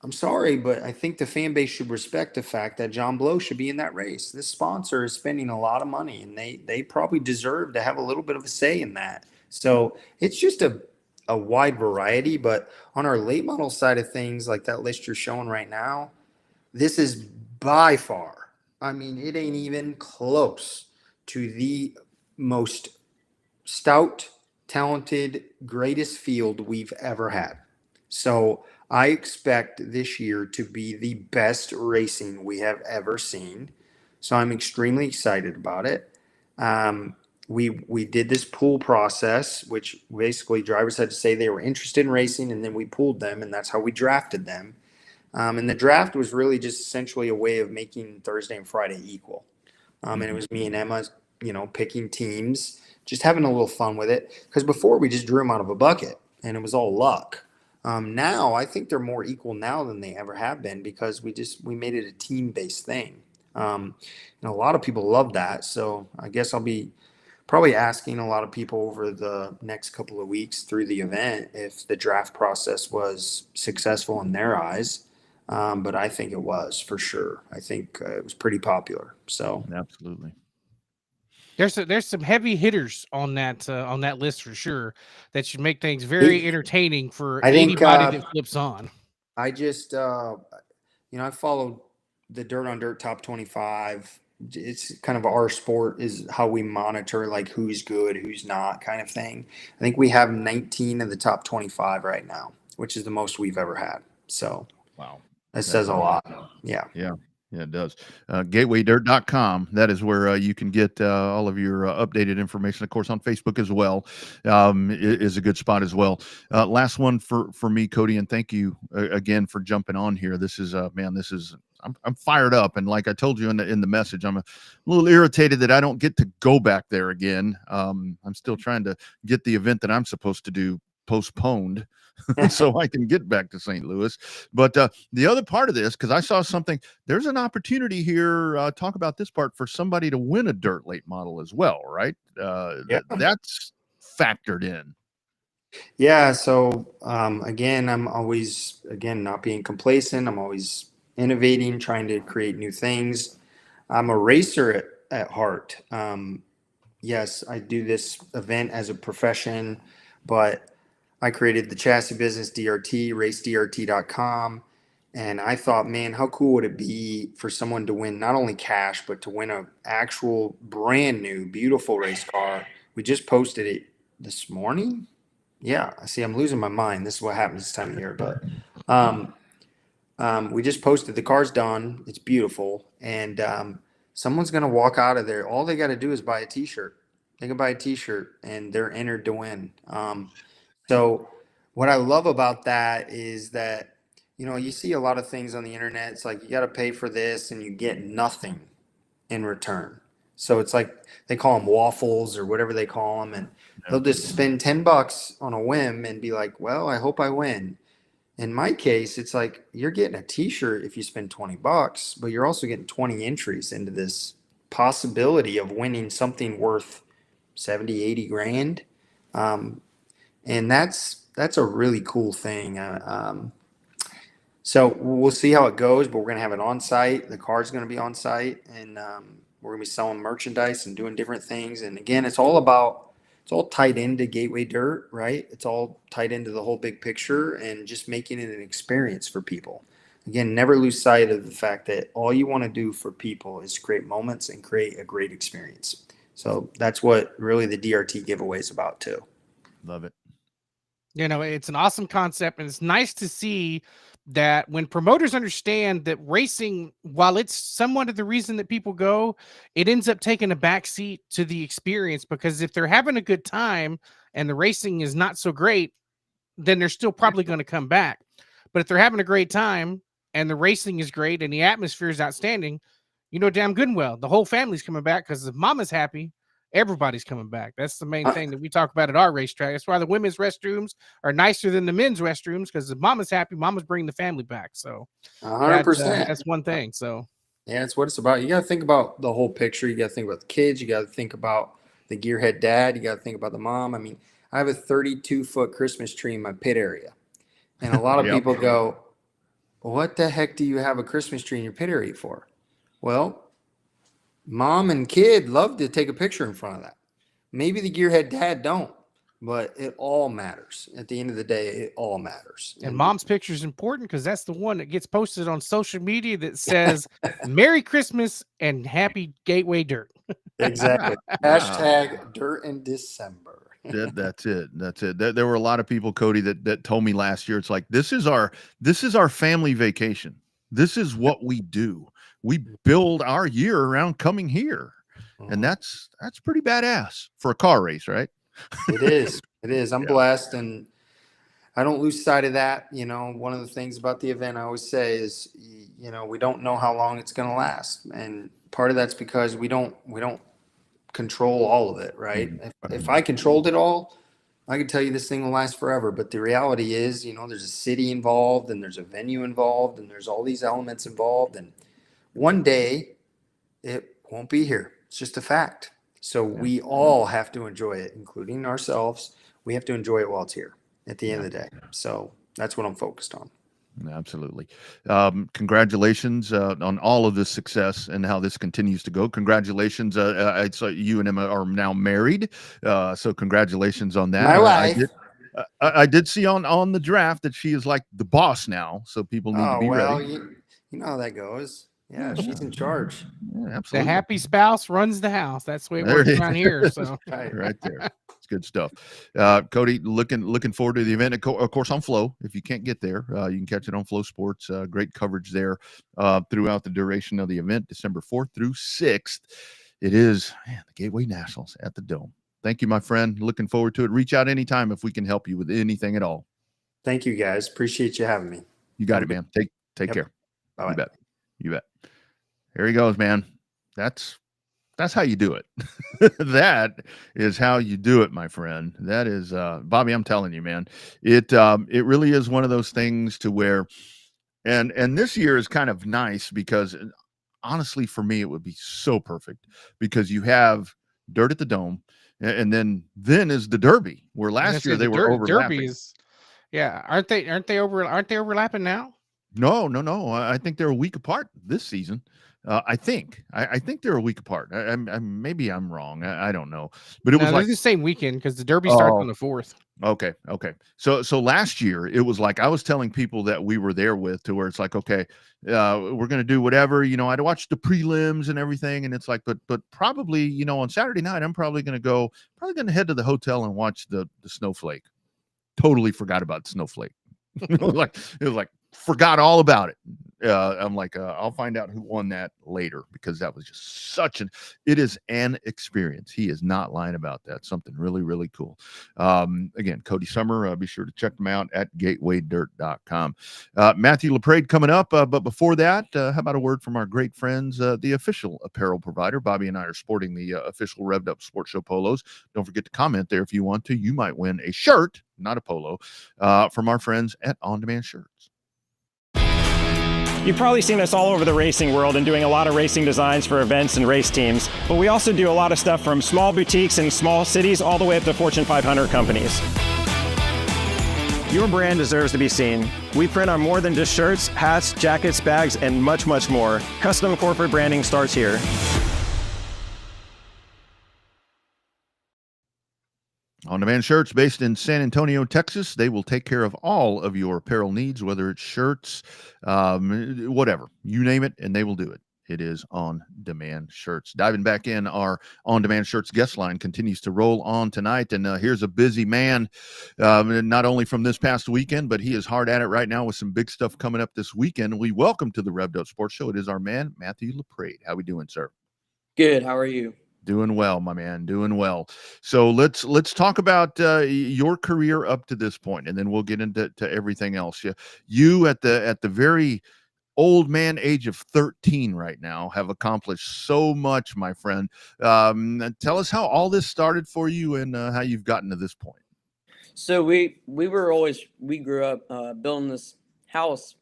[SPEAKER 4] I'm sorry, but I think the fan base should respect the fact that John Blow should be in that race. This sponsor is spending a lot of money, and they probably deserve to have a little bit of a say in that. So it's just a wide variety. But on our late model side of things, like that list you're showing right now, this is by far, I mean, it ain't even close to the most stout, talented, greatest field we've ever had. So I expect this year to be the best racing we have ever seen. So I'm extremely excited about it. We did this pool process, which basically drivers had to say they were interested in racing, and then we pooled them, and that's how we drafted them. And the draft was really just essentially a way of making Thursday and Friday equal. And it was me and Emma, picking teams, just having a little fun with it. Because before we just drew them out of a bucket and it was all luck. Now I think they're more equal now than they ever have been because we made it a team-based thing. And a lot of people love that. So I guess I'll be probably asking a lot of people over the next couple of weeks through the event if the draft process was successful in their eyes. But I think it was, for sure. I think it was pretty popular. So
[SPEAKER 3] absolutely.
[SPEAKER 2] There's some heavy hitters on that list for sure that should make things very entertaining for
[SPEAKER 4] I think
[SPEAKER 2] anybody that flips on.
[SPEAKER 4] I just I followed the Dirt on Dirt top 25. It's kind of our sport is how we monitor like who's good, who's not kind of thing. I think we have 19 of the top 25 right now, which is the most we've ever had. So
[SPEAKER 3] wow,
[SPEAKER 4] that says a lot. Yeah.
[SPEAKER 3] Yeah, it does. Gatewaydirt.com. That is where you can get all of your updated information. Of course, on Facebook as well is a good spot as well. Last one for me, Cody, and thank you again for jumping on here. This is I'm fired up, and like I told you in the message, I'm a little irritated that I don't get to go back there again. I'm still trying to get the event that I'm supposed to do postponed so I can get back to St. Louis. But the other part of this, because I saw something, there's an opportunity here. Talk about this part for somebody to win a dirt late model as well, right? That's factored in.
[SPEAKER 4] Yeah. So again, I'm always not being complacent. I'm always innovating, trying to create new things. I'm a racer at heart. Yes, I do this event as a profession, but I created the chassis business DRT, racedrt.com. And I thought, man, how cool would it be for someone to win not only cash, but to win an actual brand new, beautiful race car. We just posted it this morning. Yeah, see, I'm losing my mind. This is what happens this time of year. But we just posted the car's done. It's beautiful. And someone's going to walk out of there. All they got to do is buy a T-shirt. They can buy a T-shirt and they're entered to win. So what I love about that is that, you see a lot of things on the internet. It's like you got to pay for this and you get nothing in return. So it's like they call them waffles or whatever they call them. And they'll just spend $10 on a whim and be like, well, I hope I win. In my case, it's like you're getting a T-shirt if you spend $20, but you're also getting 20 entries into this possibility of winning something worth 70, 80 grand. And that's a really cool thing. So we'll see how it goes, but we're going to have it on site. The car's going to be on site, and we're going to be selling merchandise and doing different things. And again, it's all tied into Gateway Dirt, right? It's all tied into the whole big picture and just making it an experience for people. Again, never lose sight of the fact that all you want to do for people is create moments and create a great experience. So that's what really the DRT giveaway is about too.
[SPEAKER 3] Love it.
[SPEAKER 2] It's an awesome concept, and it's nice to see that when promoters understand that racing, while it's somewhat of the reason that people go, it ends up taking a backseat to the experience, because if they're having a good time and the racing is not so great, then they're still probably going to come back. But if they're having a great time and the racing is great and the atmosphere is outstanding, damn good and well, the whole family's coming back, because if mama's happy, everybody's coming back. That's the main thing that we talk about at our racetrack. That's why the women's restrooms are nicer than the men's restrooms, because if mama's happy, mama's bringing the family back. So
[SPEAKER 4] 100%.
[SPEAKER 2] That's one thing. So
[SPEAKER 4] yeah, it's what it's about. You got to think about the whole picture. You got to think about the kids. You got to think about the gearhead dad. You got to think about the mom. I mean, I have a 32-foot Christmas tree in my pit area. And a lot of people go, what the heck do you have a Christmas tree in your pit area for? Well, mom and kid love to take a picture in front of that. Maybe the gearhead dad don't, but it all matters. At the end of the day, it all matters.
[SPEAKER 2] And mom's picture is important, because that's the one that gets posted on social media that says Merry Christmas and Happy Gateway Dirt.
[SPEAKER 4] Exactly. Hashtag Dirt in December.
[SPEAKER 3] That's it. There were a lot of people, Cody, that told me last year, it's like, this is our family vacation. This is what we do. We build our year around coming here. And that's pretty badass for a car race, right?
[SPEAKER 4] It is. I'm blessed, and I don't lose sight of that. One of the things about the event I always say is, we don't know how long it's going to last. And part of that's because we don't control all of it, right? If I controlled it all, I could tell you this thing will last forever. But the reality is, there's a city involved, and there's a venue involved, and there's all these elements involved. And one day it won't be here. It's just a fact. So we all have to enjoy it, including ourselves. We have to enjoy it while it's here at the end of the day. So that's what I'm focused on.
[SPEAKER 3] Absolutely. Congratulations on all of this success and how this continues to go. Congratulations. I saw you and Emma are now married. So congratulations on that.
[SPEAKER 4] My wife.
[SPEAKER 3] I did see on the draft that she is like the boss now. So people need to
[SPEAKER 4] Oh,
[SPEAKER 3] be
[SPEAKER 4] well,
[SPEAKER 3] ready.
[SPEAKER 4] you know how that goes. Yeah,
[SPEAKER 3] Yeah,
[SPEAKER 4] she's in charge.
[SPEAKER 3] yeah,
[SPEAKER 2] The
[SPEAKER 3] absolutely.
[SPEAKER 2] happy spouse runs the house. That's the way it
[SPEAKER 3] There
[SPEAKER 2] works
[SPEAKER 3] it
[SPEAKER 2] around here. So
[SPEAKER 4] Right.
[SPEAKER 3] right there. It's good stuff. Cody, looking forward to the event. Of course, on Flow. If you can't get there, you can catch it on Flow Sports. Great coverage there throughout the duration of the event, December 4th through 6th. It is the Gateway Nationals at the Dome. Thank you, my friend. Looking forward to it. Reach out anytime if we can help you with anything at all.
[SPEAKER 4] Thank you, guys. Appreciate you having me.
[SPEAKER 3] You got it, man. Take
[SPEAKER 4] Yep.
[SPEAKER 3] care.
[SPEAKER 4] Bye.
[SPEAKER 3] You bet. You bet. Here he goes, man. That's how you do it. That is how you do it, my friend. That is Bobby, I'm telling you, man. It really is one of those things to where and this year is kind of nice because honestly for me it would be so perfect because you have dirt at the Dome and then is the Derby where last year they were overlapping.
[SPEAKER 2] Derby is, yeah. Aren't they overlapping now?
[SPEAKER 3] No. I think they're a week apart this season. I think they're a week apart. Maybe I'm wrong. I don't know, but it was like
[SPEAKER 2] the same weekend because the Derby starts on the 4th.
[SPEAKER 3] Okay. So last year it was like I was telling people that we were there with to where it's like, okay, we're gonna do whatever. I'd watch the prelims and everything, and it's like, but probably on Saturday night I'm probably gonna head to the hotel and watch the Snowflake. Totally forgot about the Snowflake. it was like forgot all about it. I'm like, I'll find out who won that later because that was just it is an experience. He is not lying about that. Something really, really cool. Again, Cody Summer, be sure to check them out at gatewaydirt.com. Matthew LaPrade coming up. But before that, how about a word from our great friends, the official apparel provider. Bobby and I are sporting the official Revved Up Sports Show polos. Don't forget to comment there if you want to. You might win a shirt, not a polo, from our friends at On Demand Shirts.
[SPEAKER 5] You've probably seen us all over the racing world and doing a lot of racing designs for events and race teams, but we also do a lot of stuff from small boutiques in small cities all the way up to Fortune 500 companies. Your brand deserves to be seen. We print on more than just shirts, hats, jackets, bags, and much, much more. Custom corporate branding starts here.
[SPEAKER 3] On Demand Shirts, based in San Antonio, Texas. They will take care of all of your apparel needs, whether it's shirts, whatever. You name it, and they will do it. It is On Demand Shirts. Diving back in, our On Demand Shirts guest line continues to roll on tonight. And here's a busy man, not only from this past weekend, but he is hard at it right now with some big stuff coming up this weekend. We welcome to the Revved Up Sports Show. It is our man, Matthew LaPrade. How we doing, sir?
[SPEAKER 6] Good. How are you?
[SPEAKER 3] Doing well, my man. Doing well. So let's talk about your career up to this point, and then we'll get into everything else. You at the very old man age of 13 right now have accomplished so much, my friend. Tell us how all this started for you and how you've gotten to this point.
[SPEAKER 6] So we grew up building this house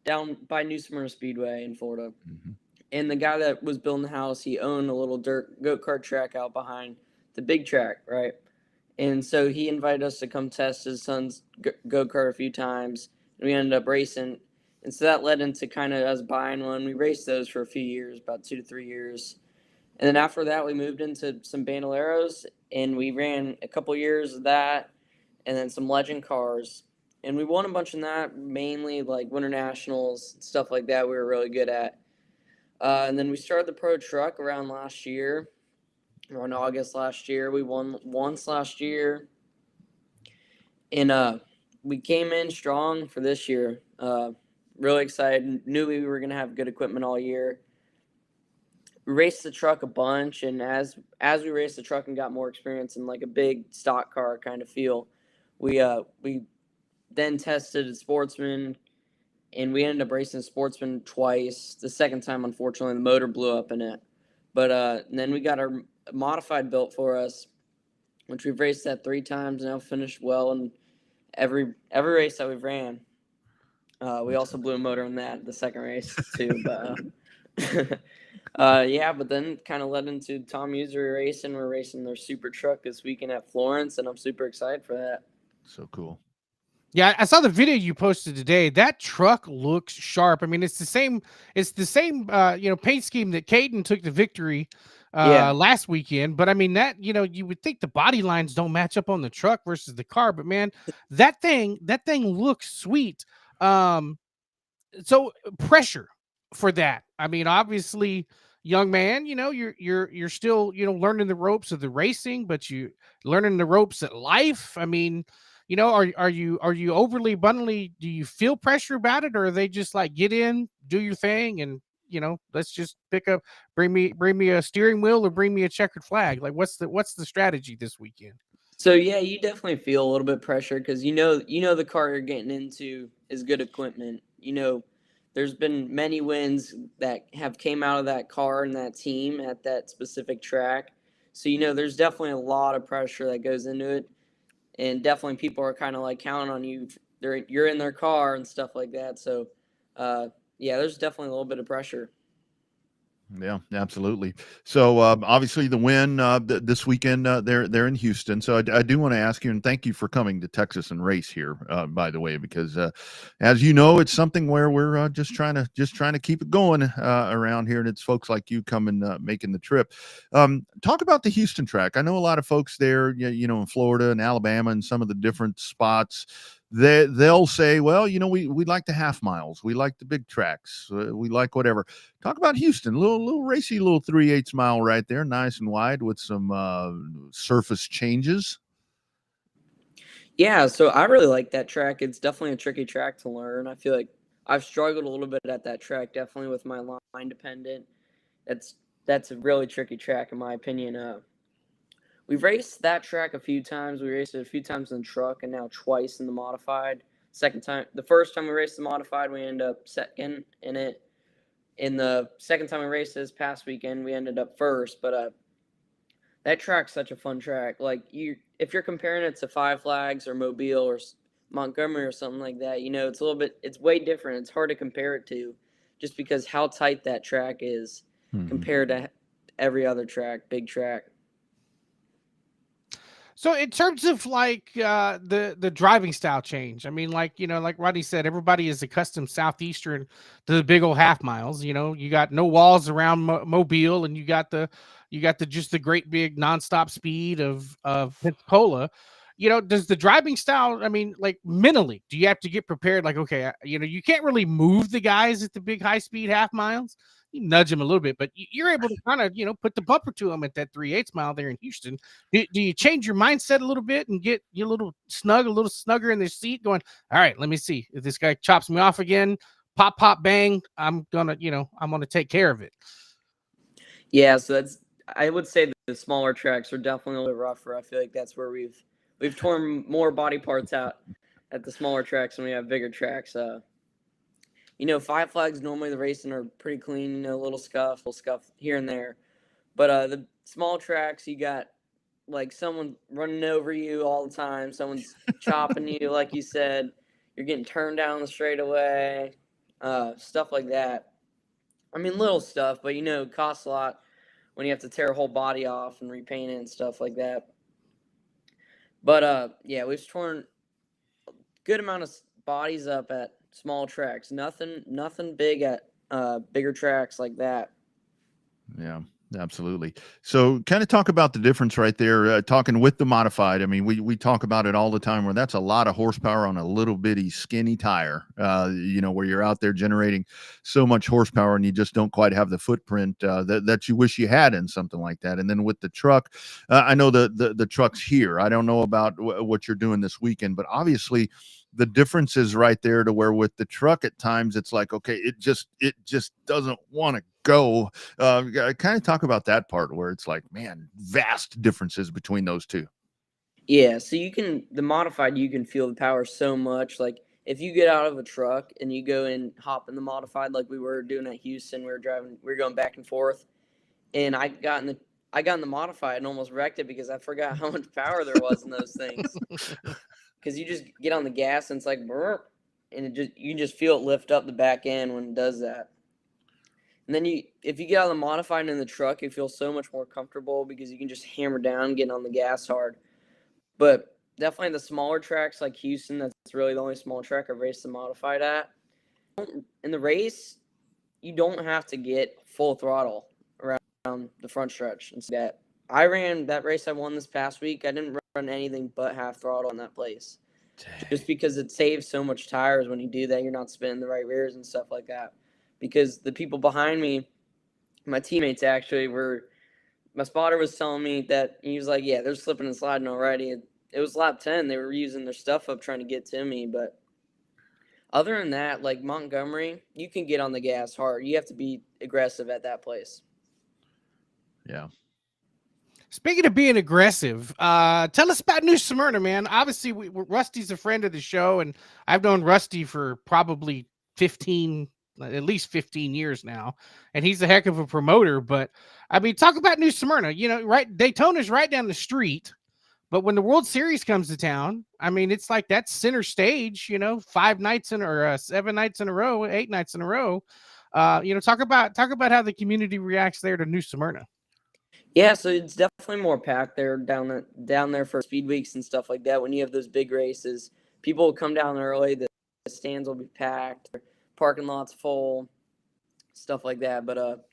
[SPEAKER 6] down by New Smyrna Speedway in Florida.
[SPEAKER 3] Mm-hmm.
[SPEAKER 6] And the guy that was building the house, he owned a little dirt go-kart track out behind the big track, right? And so he invited us to come test his son's go-kart a few times, and we ended up racing. And so that led into kind of us buying one. We raced those for a few years, about 2 to 3 years. And then after that, we moved into some Bandoleros, and we ran a couple years of that, and then some legend cars. And we won a bunch in that, mainly like Winter Nationals, stuff like that we were really good at. And then we started the pro truck around last year, around August last year. We won once last year. And we came in strong for this year. Really excited. Knew we were going to have good equipment all year. We raced the truck a bunch, and as we raced the truck and got more experience in like a big stock car kind of feel, we then tested a Sportsman. And we ended up racing Sportsman twice. The second time, unfortunately, the motor blew up in it. But then we got our modified built for us, which we've raced that 3 times now, finished well in every race that we've ran. We also blew a motor in that the second race too. But but then kind of led into Tom Usery Racing. We're racing their super truck this weekend at Florence, and I'm super excited for that.
[SPEAKER 3] So cool.
[SPEAKER 2] Yeah, I saw the video you posted today. That truck looks sharp. I mean, it's the same paint scheme that Caden took the victory
[SPEAKER 6] Yeah.
[SPEAKER 2] last weekend. But I mean that, you would think the body lines don't match up on the truck versus the car, but man, that thing looks sweet. So pressure for that. I mean, obviously, young man, you're still, learning the ropes of the racing, but you learning the ropes at life. I mean, are you overly abundantly, do you feel pressure about it, or are they just like, get in, do your thing, and let's just bring me a steering wheel or bring me a checkered flag? Like, what's the strategy this weekend?
[SPEAKER 6] So yeah, you definitely feel a little bit pressure because the car you're getting into is good equipment. There's been many wins that have came out of that car and that team at that specific track. So there's definitely a lot of pressure that goes into it, and definitely people are kind of like counting on you. You're in their car and stuff like that. So yeah, there's definitely a little bit of pressure.
[SPEAKER 3] Yeah, absolutely. So obviously the win this weekend, they're in Houston. So I do want to ask you, and thank you for coming to Texas and race here, by the way, because as you know, it's something where we're just trying to keep it going around here, and it's folks like you coming making the trip. Talk about the Houston track. I know a lot of folks there, in Florida and Alabama and some of the different spots. They'll say, well, we like the half miles, we like the big tracks, we like whatever. Talk about Houston, little racy, little 3/8 mile right there, nice and wide with some surface changes.
[SPEAKER 6] Yeah, so I really like that track. It's definitely a tricky track to learn. I feel like I've struggled a little bit at that track, definitely with my line dependent. That's a really tricky track in my opinion. We've raced that track a few times. We raced it a few times in the truck and now twice in the modified. The first time we raced the modified, we ended up second in it. In the second time we raced this past weekend, we ended up first. But that track's such a fun track. Like if you're comparing it to Five Flags or Mobile or Montgomery or something like that, it's way different. It's hard to compare it to, just because how tight that track is compared to every other track, big track.
[SPEAKER 2] So in terms of like the driving style change, I mean, like like Rodney said, everybody is accustomed southeastern to the big old half miles. You got no walls around Mobile, and you got the just the great big nonstop speed of Pensacola. Does the driving style? I mean, like mentally, do you have to get prepared? Like, okay, you can't really move the guys at the big high speed half miles. You nudge them a little bit, but you're able to kind of put the bumper to them at that 3/8 mile there in Houston. Do you change your mindset a little bit and get you a little snugger in the seat, going, all right, let me see if this guy chops me off again, pop, bang, I'm gonna take care of it.
[SPEAKER 6] Yeah, so I would say that the smaller tracks are definitely a little bit rougher. I feel like that's where we've torn more body parts out at the smaller tracks than we have bigger tracks. Five Flags, normally the racing are pretty clean, a little scuff here and there. But the small tracks, you got like someone running over you all the time, someone's chopping you, like you said, you're getting turned down the straightaway, stuff like that. I mean, little stuff, but it costs a lot when you have to tear a whole body off and repaint it and stuff like that. But yeah, we've torn a good amount of bodies up at small tracks. Nothing big at bigger tracks like that.
[SPEAKER 3] Yeah, absolutely. So kind of talk about the difference right there, talking with the modified. I mean, we talk about it all the time, where that's a lot of horsepower on a little bitty skinny tire, where you're out there generating so much horsepower and you just don't quite have the footprint that you wish you had in something like that. And then with the truck, I know the truck's here. I don't know about what you're doing this weekend, but obviously the difference is right there, to where with the truck at times it's like, okay, it just doesn't want to go. Kind of talk about that part where it's like, man, vast differences between those two.
[SPEAKER 6] Yeah, so the modified, you can feel the power so much. Like if you get out of a truck and you go and hop in the modified, like we were doing at Houston, we were going back and forth, and I got in the modified and almost wrecked it because I forgot how much power there was in those things. Because you just get on the gas and it's like burp, and you just feel it lift up the back end when it does that. And then if you get out of the modified in the truck, you feel so much more comfortable because you can just hammer down, getting on the gas hard. But definitely the smaller tracks like Houston. That's really the only small track I've raced and modified at. In the race, you don't have to get full throttle around the front stretch. And so that I ran that race I won this past week. I didn't run anything but half throttle in that place. Just because it saves so much tires when you do that. You're not spinning the right rears and stuff like that. Because the people behind me, my teammates actually were, my spotter was telling me that he was like, yeah, they're slipping and sliding already. It was lap 10. They were using their stuff up trying to get to me. But other than that, like Montgomery, you can get on the gas hard. You have to be aggressive at that place.
[SPEAKER 3] Yeah.
[SPEAKER 2] Speaking of being aggressive, tell us about New Smyrna, man. Obviously, Rusty's a friend of the show, and I've known Rusty for probably at least 15 years now, and he's a heck of a promoter. But I mean, talk about New Smyrna. You know, right? Daytona's right down the street, but when the World Series comes to town, I mean, it's like that's center stage. You know, 7 nights in a row, 8 nights in a row. You know, talk about how the community reacts there to New Smyrna.
[SPEAKER 6] Yeah, so it's definitely more packed there down there for speed weeks and stuff like that. When you have those big races, people will come down early. The stands will be packed, parking lots full, stuff like that. But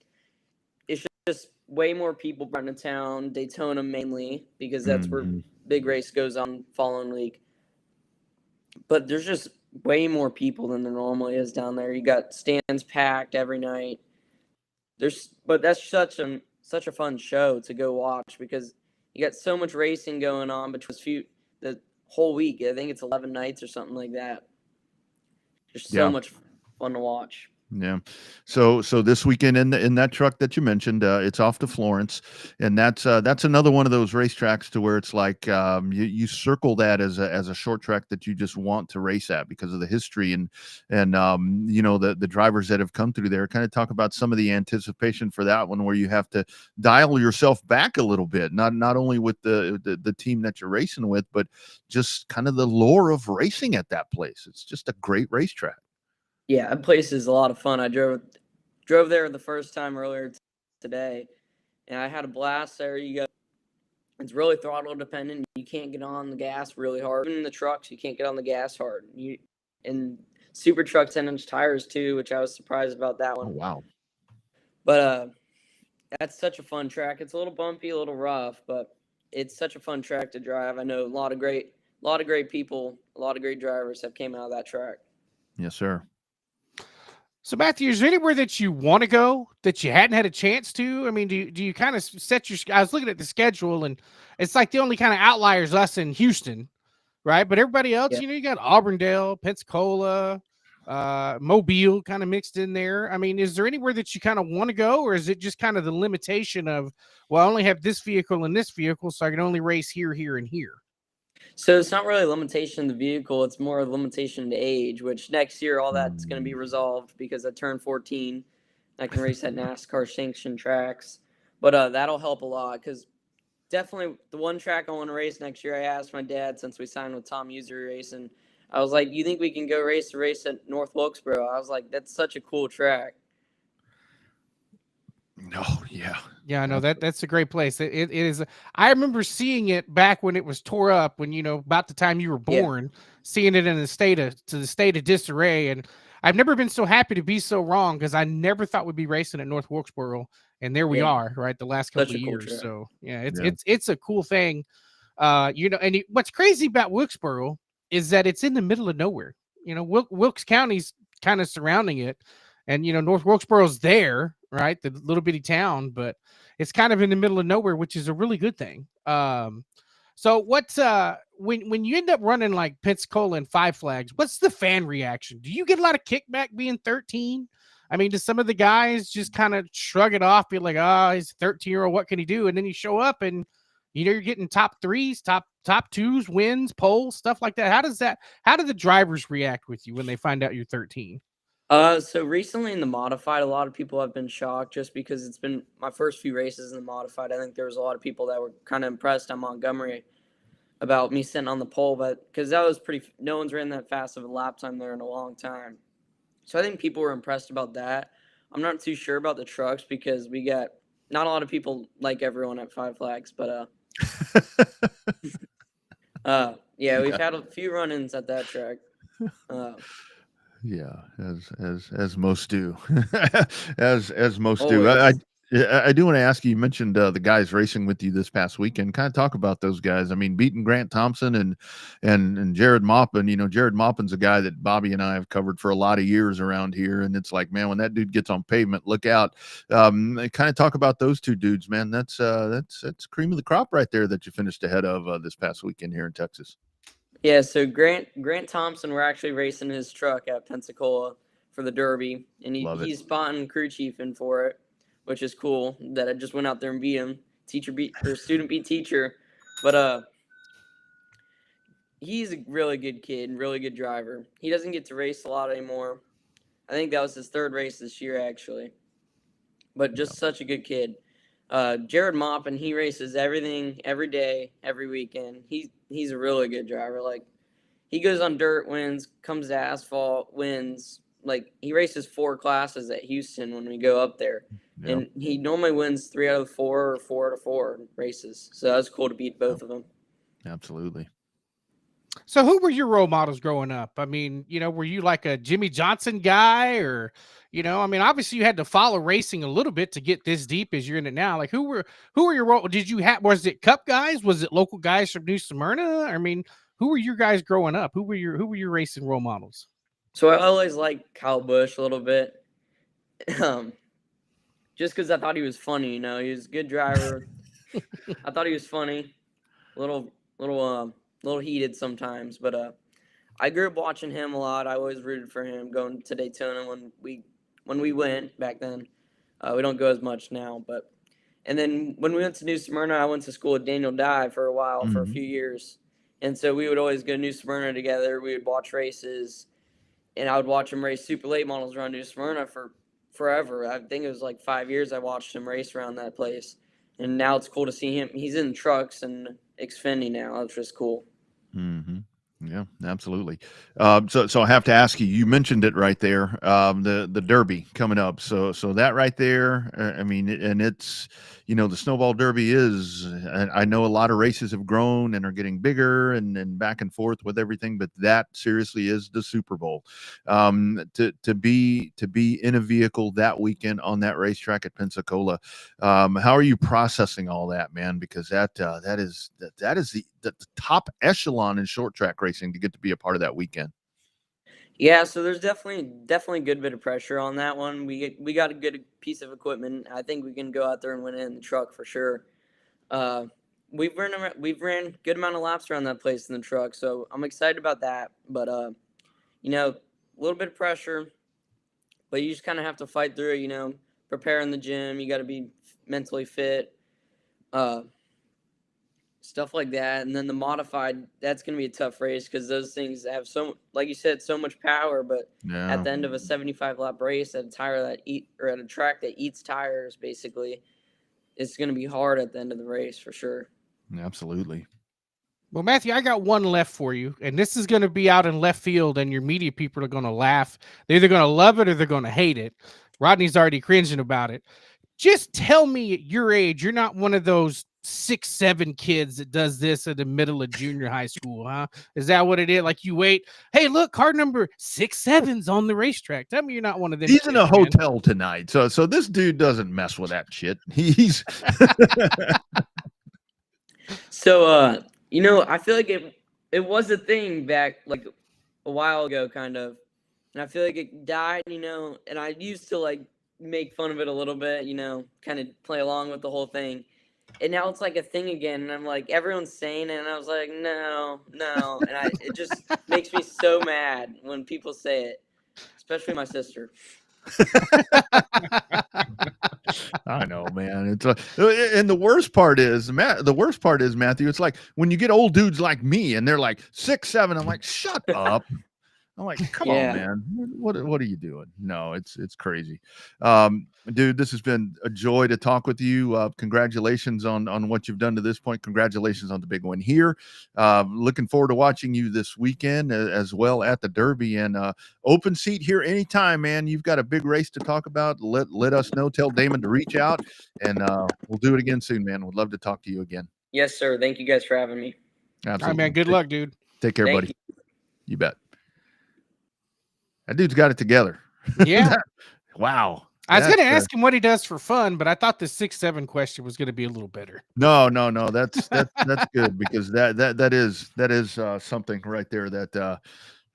[SPEAKER 6] it's just way more people around the town. Daytona mainly because that's where big race goes on following week. But there's just way more people than there normally is down there. You got stands packed every night. But that's such a fun show to go watch because you got so much racing going on between the whole week. I think it's 11 nights or something like that. There's so much fun to watch.
[SPEAKER 3] Yeah. So this weekend in that truck that you mentioned, it's off to Florence, and that's another one of those racetracks to where it's like you circle that as a short track that you just want to race at because of the history and you know the drivers that have come through there. Kind of talk about some of the anticipation for that one where you have to dial yourself back a little bit, not only with the team that you're racing with, but just kind of the lore of racing at that place. It's just a great racetrack.
[SPEAKER 6] Yeah, that place is a lot of fun. I drove there the first time earlier today, and I had a blast there. It's really throttle dependent. You can't get on the gas really hard. Even in the trucks, you can't get on the gas hard. And super truck 10-inch tires too, which I was surprised about that one.
[SPEAKER 3] Oh wow!
[SPEAKER 6] But that's such a fun track. It's a little bumpy, a little rough, but it's such a fun track to drive. I know a lot of great people, a lot of great drivers have came out of that track.
[SPEAKER 3] Yes, sir.
[SPEAKER 2] So, Matthew, is there anywhere that you want to go that you hadn't had a chance to? I mean, do you kind of set your – I was looking at the schedule, and it's like the only kind of outliers us in Houston, right? But everybody else, you know, you got Auburndale, Pensacola, Mobile kind of mixed in there. I mean, is there anywhere that you kind of want to go, or is it just kind of the limitation of, well, I only have this vehicle and this vehicle, so I can only race here, here, and here?
[SPEAKER 6] So it's not really a limitation of the vehicle. It's more a limitation to age, which next year all that's going to be resolved because I turned 14. I can race at NASCAR sanctioned tracks. But that'll help a lot because definitely the one track I want to race next year, I asked my dad since we signed with Tom Usery Racing. I was like, you think we can go race at North Wilkesboro? I was like, that's such a cool track.
[SPEAKER 3] No, yeah.
[SPEAKER 2] Yeah, I know that's a great place. It is. I remember seeing it back when it was tore up, when, you know, about the time you were born, seeing it in the state of disarray. And I've never been so happy to be so wrong because I never thought we'd be racing at North Wilkesboro, and there we are, right? The last couple of years. Cool, so yeah, it's a cool thing. You know, and what's crazy about Wilkesboro is that it's in the middle of nowhere. You know, Wilkes County's kind of surrounding it, and you know, North Wilkesboro's there, right? The little bitty town, but it's kind of in the middle of nowhere, which is a really good thing. So what's when you end up running like Pensacola and Five Flags, what's the fan reaction? Do you get a lot of kickback being 13? I mean, do some of the guys just kind of shrug it off, be like, oh, he's a 13-year-old, what can he do? And then you show up and you know you're getting top threes, top twos, wins, poles, stuff like that. How do the drivers react with you when they find out you're 13?
[SPEAKER 6] So recently in the modified, a lot of people have been shocked just because it's been my first few races in the modified. I think there was a lot of people that were kind of impressed on Montgomery about me sitting on the pole, but because that was no one's ran that fast of a lap time there in a long time. So I think people were impressed about that. I'm not too sure about the trucks because we got not a lot of people like everyone at Five Flags, but Yeah, we've had a few run-ins at that track.
[SPEAKER 3] Yeah, as most do, as most do.
[SPEAKER 6] Always.
[SPEAKER 3] I do want to ask you. You mentioned the guys racing with you this past weekend. Kind of talk about those guys. I mean, beating Grant Thompson and Jared Maupin. You know, Jared Maupin's a guy that Bobby and I have covered for a lot of years around here, and it's like, man, when that dude gets on pavement, look out. Kind of talk about those two dudes, man. That's cream of the crop right there that you finished ahead of this past weekend here in Texas.
[SPEAKER 6] Yeah, so Grant Thompson, we're actually racing his truck at Pensacola for the Derby, and he's spotting crew chiefing for it, which is cool. That I just went out there and beat him, student beat teacher, but he's a really good kid, really good driver. He doesn't get to race a lot anymore. I think that was his third race this year actually, but just such a good kid. Jared Maupin, he races everything, every day, every weekend. He's a really good driver. Like, he goes on dirt, wins, comes to asphalt, wins. Like, he races 4 classes at Houston when we go up there. Yep. And he normally wins 3 out of 4 or 4 out of 4 races. So that's cool to beat both of them.
[SPEAKER 3] Absolutely.
[SPEAKER 2] So who were your role models growing up? I mean, you know, were you like a Jimmy Johnson guy, or, you know, I mean, obviously you had to follow racing a little bit to get this deep as you're in it now. Like, who were your role? Did you have, was it Cup guys? Was it local guys from New Smyrna? I mean, who were your guys growing up? Who were your racing role models?
[SPEAKER 6] So I always liked Kyle Busch a little bit. Just because I thought he was funny, you know, he was a good driver. I thought he was funny, little heated sometimes, but I grew up watching him a lot. I always rooted for him going to Daytona when we went back then. We don't go as much now, but and then when we went to New Smyrna, I went to school with Daniel Dye for a while, for a few years, and so we would always go to New Smyrna together. We would watch races, and I would watch him race super late models around New Smyrna for forever. I think it was like 5 years I watched him race around that place, and now it's cool to see him. He's in trucks and Xfinity now. That's just cool.
[SPEAKER 3] Mm-hmm. Yeah, absolutely. So I have to ask you, you mentioned it right there, the Derby coming up. So that right there, I mean, and it's, you know, the Snowball Derby is, I know a lot of races have grown and are getting bigger and back and forth with everything, but that seriously is the Super Bowl. To be in a vehicle that weekend on that racetrack at Pensacola, how are you processing all that, man? Because that is the top echelon in short track racing to get to be a part of that weekend.
[SPEAKER 6] Yeah, so there's definitely a good bit of pressure on that one. We got a good piece of equipment. I think we can go out there and win it in the truck for sure. We've ran good amount of laps around that place in the truck, so I'm excited about that. But you know, a little bit of pressure, but you just kind of have to fight through it. You know, prepare in the gym. You got to be mentally fit. Stuff like that. And then the modified, that's going to be a tough race because those things have like you said, so much power. But at the end of a 75 lap race at a track that eats tires, basically, it's going to be hard at the end of the race for sure.
[SPEAKER 3] Absolutely.
[SPEAKER 2] Well, Matthew, I got one left for you, and this is going to be out in left field, and your media people are going to laugh. They're either going to love it or they're going to hate it. Rodney's already cringing about it. Just tell me at your age, you're not one of those 6'7" kids that does this in the middle of junior high school, huh? Is that what it is? Like, you wait, hey, look, car number 6'7's on the racetrack. Tell me you're not one of them.
[SPEAKER 3] He's in a hotel tonight, so this dude doesn't mess with that shit. He's
[SPEAKER 6] so you know, I feel like it was a thing back like a while ago, kind of, and I feel like it died, you know. And I used to like make fun of it a little bit, you know, kind of play along with the whole thing. And now it's like a thing again, and I'm like, everyone's saying it, and I was like, no, and it just makes me so mad when people say it, especially my sister.
[SPEAKER 3] I know, man. It's and the worst part is, Matthew, it's like when you get old dudes like me, and they're like 6'7", I'm like, shut up. I'm like, come on, man. What are you doing? No, it's crazy. Dude, this has been a joy to talk with you. Congratulations on what you've done to this point. Congratulations on the big win here. Looking forward to watching you this weekend as well at the Derby, and open seat here anytime, man. You've got a big race to talk about. Let us know. Tell Damon to reach out, and we'll do it again soon, man. Would love to talk to you again.
[SPEAKER 6] Yes, sir. Thank you guys for having me.
[SPEAKER 3] Absolutely.
[SPEAKER 2] All right, man. Good luck, dude.
[SPEAKER 3] Take care,
[SPEAKER 6] Thank
[SPEAKER 3] buddy. You bet. That dude's got it together.
[SPEAKER 2] Yeah.
[SPEAKER 3] Wow.
[SPEAKER 2] I was going to ask him what he does for fun, but I thought the 6-7 question was going to be a little better.
[SPEAKER 3] No. That's good, because that is something right there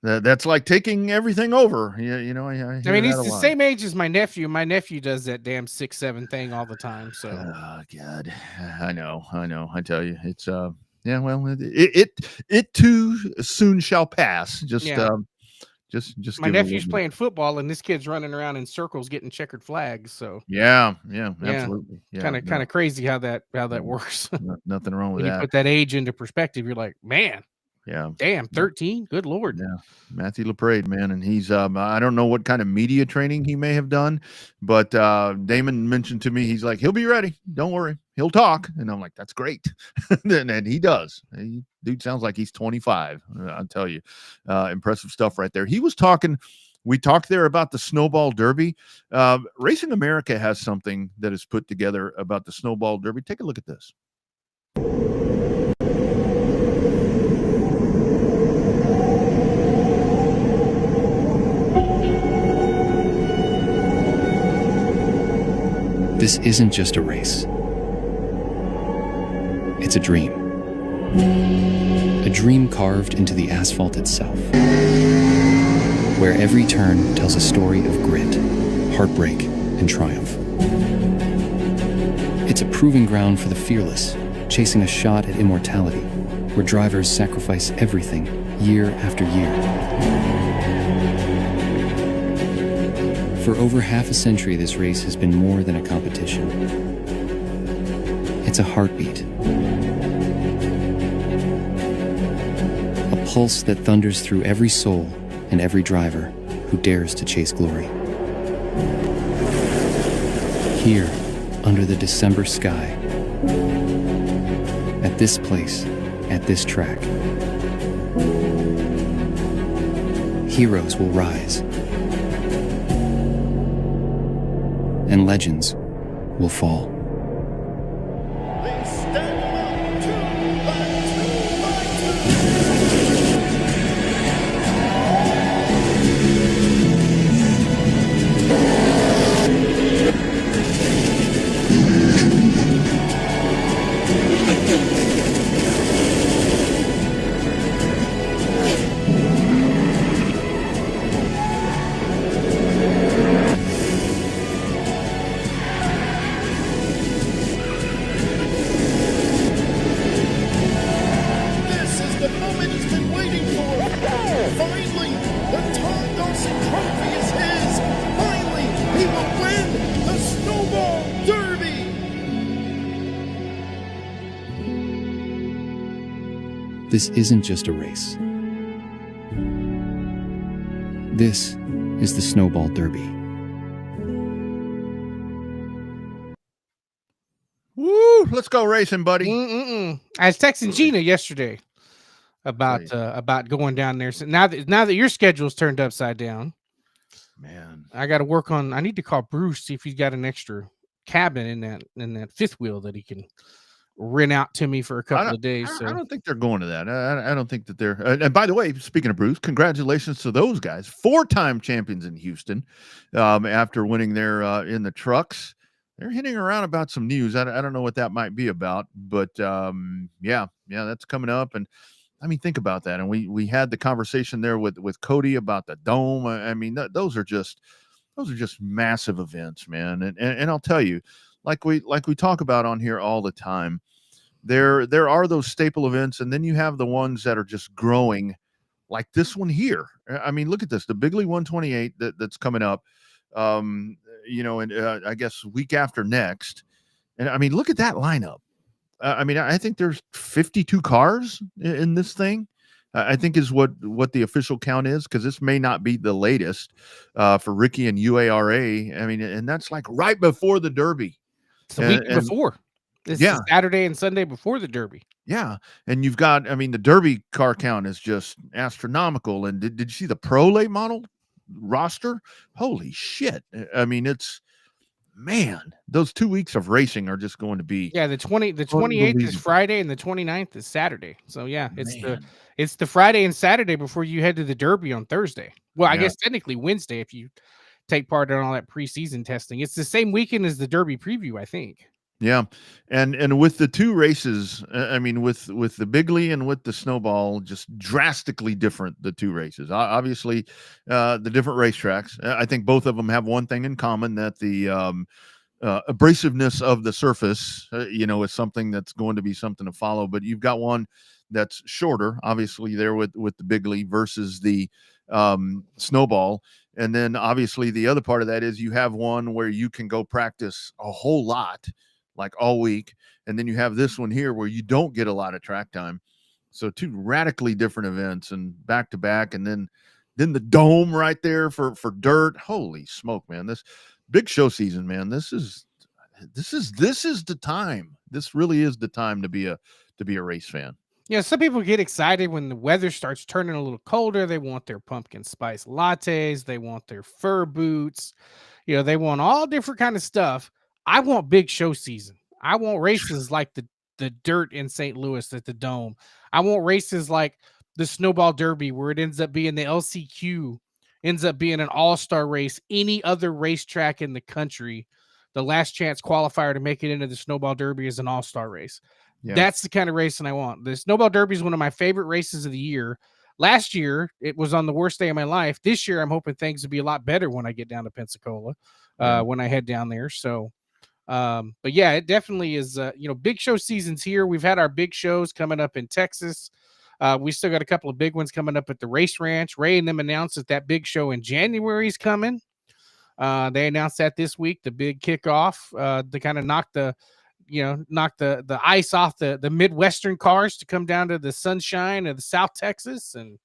[SPEAKER 3] that's like taking everything over. You know, I mean,
[SPEAKER 2] he's the same age as my nephew. My nephew does that damn 6-7 thing all the time. So,
[SPEAKER 3] oh, God, I know. I tell you, it's yeah. Well, it too soon shall pass. Just
[SPEAKER 2] my
[SPEAKER 3] give it a
[SPEAKER 2] nephew's
[SPEAKER 3] little bit.
[SPEAKER 2] playing football, and this kid's running around in circles getting checkered flags. So
[SPEAKER 3] Yeah, absolutely. Yeah,
[SPEAKER 2] kind of crazy how that works.
[SPEAKER 3] Nothing wrong with
[SPEAKER 2] When you
[SPEAKER 3] that.
[SPEAKER 2] put that age into perspective, you're like, man,
[SPEAKER 3] Yeah.
[SPEAKER 2] damn, 13. Good Lord.
[SPEAKER 3] Yeah. Matthew LaPrade, man. And he's, I don't know what kind of media training he may have done, but Damon mentioned to me, he's like, he'll be ready. Don't worry. He'll talk. And I'm like, that's great. and he does. Dude sounds like he's 25. I'll tell you, impressive stuff right there. He was talking, we talked there about the Snowball Derby. Racing America has something that is put together about the Snowball Derby. Take a look at this.
[SPEAKER 7] This isn't just a race. It's a dream. A dream carved into the asphalt itself, where every turn tells a story of grit, heartbreak, and triumph. It's a proving ground for the fearless, chasing a shot at immortality, where drivers sacrifice everything year after year. For over half a century, this race has been more than a competition. It's a heartbeat. A pulse that thunders through every soul and every driver who dares to chase glory. Here, under the December sky, at this place, at this track, heroes will rise. And legends will fall. This isn't just a race. This is the Snowball Derby.
[SPEAKER 3] Woo! Let's go racing, buddy.
[SPEAKER 2] I was texting Gina yesterday about going down there. So now that your schedule's turned upside down,
[SPEAKER 3] man,
[SPEAKER 2] I got to work on. I need to call Bruce, see if he's got an extra cabin in that fifth wheel that he can rent out to me for a couple of days. So
[SPEAKER 3] I don't think they're going to that. I don't think that they're. And by the way, speaking of Bruce, congratulations to those guys, 4-time champions in Houston. After winning there in the trucks, they're hitting around about some news. I don't know what that might be about, but yeah, that's coming up. And I mean, think about that. And we had the conversation there with Cody about the dome. I mean, those are just massive events, man. And I'll tell you, like we talk about on here all the time, there are those staple events, and then you have the ones that are just growing, like this one here. I mean, look at this, the Bigley 128 that's coming up, and I guess week after next. And I mean, look at that lineup. I mean, I think there's 52 cars in this thing. I think is what the official count is, because this may not be the latest for Ricky and UARA. I mean, and that's like right before the Derby.
[SPEAKER 2] It's the week before. This is Saturday and Sunday before the Derby. Yeah.
[SPEAKER 3] And you've got, I mean, the Derby car count is just astronomical. And did you see the Pro Late model roster? Holy shit. I mean, it's man, those 2 weeks of racing are just going to be
[SPEAKER 2] Yeah, the 28th is
[SPEAKER 3] unbelievable.
[SPEAKER 2] Friday and the 29th is Saturday. So yeah,
[SPEAKER 3] Man.
[SPEAKER 2] it's the Friday and Saturday before you head to the Derby on Thursday. Well, I
[SPEAKER 3] Yeah.
[SPEAKER 2] guess technically Wednesday if you take part in all that preseason testing. It's the same weekend as the Derby preview, I think.
[SPEAKER 3] Yeah, and with the two races, I mean, with the Bigley and with the Snowball, just drastically different. The two races, obviously, the different racetracks. I think both of them have one thing in common, that the abrasiveness of the surface, is something that's going to be something to follow. But you've got one that's shorter, obviously, there with the Bigley versus the Snowball. And then obviously the other part of that is you have one where you can go practice a whole lot, like all week. And then you have this one here where you don't get a lot of track time. So two radically different events and back to back. And then the dome right there for dirt. Holy smoke, man. This big show season, man. This is the time. This really is the time to be a race fan.
[SPEAKER 2] Yeah, some people get excited when the weather starts turning a little colder. They want their pumpkin spice lattes. They want their fur boots. They want all different kind of stuff. I want big show season. I want races like the dirt in St. Louis at the Dome. I want races like the Snowball Derby where it ends up being the LCQ, ends up being an all-star race. Any other racetrack in the country, the last chance qualifier to make it into the Snowball Derby is an all-star race.
[SPEAKER 3] Yeah.
[SPEAKER 2] That's the kind of racing I want. The Snowball Derby is one of my favorite races of the year. Last year, it was on the worst day of my life. This year, I'm hoping things will be a lot better when I get down to Pensacola, when I head down there. So, but yeah, it definitely is, big show season's here. We've had our big shows coming up in Texas. We still got a couple of big ones coming up at the Race Ranch. Ray and them announced that big show in January is coming. They announced that this week, the big kickoff, to kind of knock the ice off the Midwestern cars to come down to the sunshine of the South Texas. And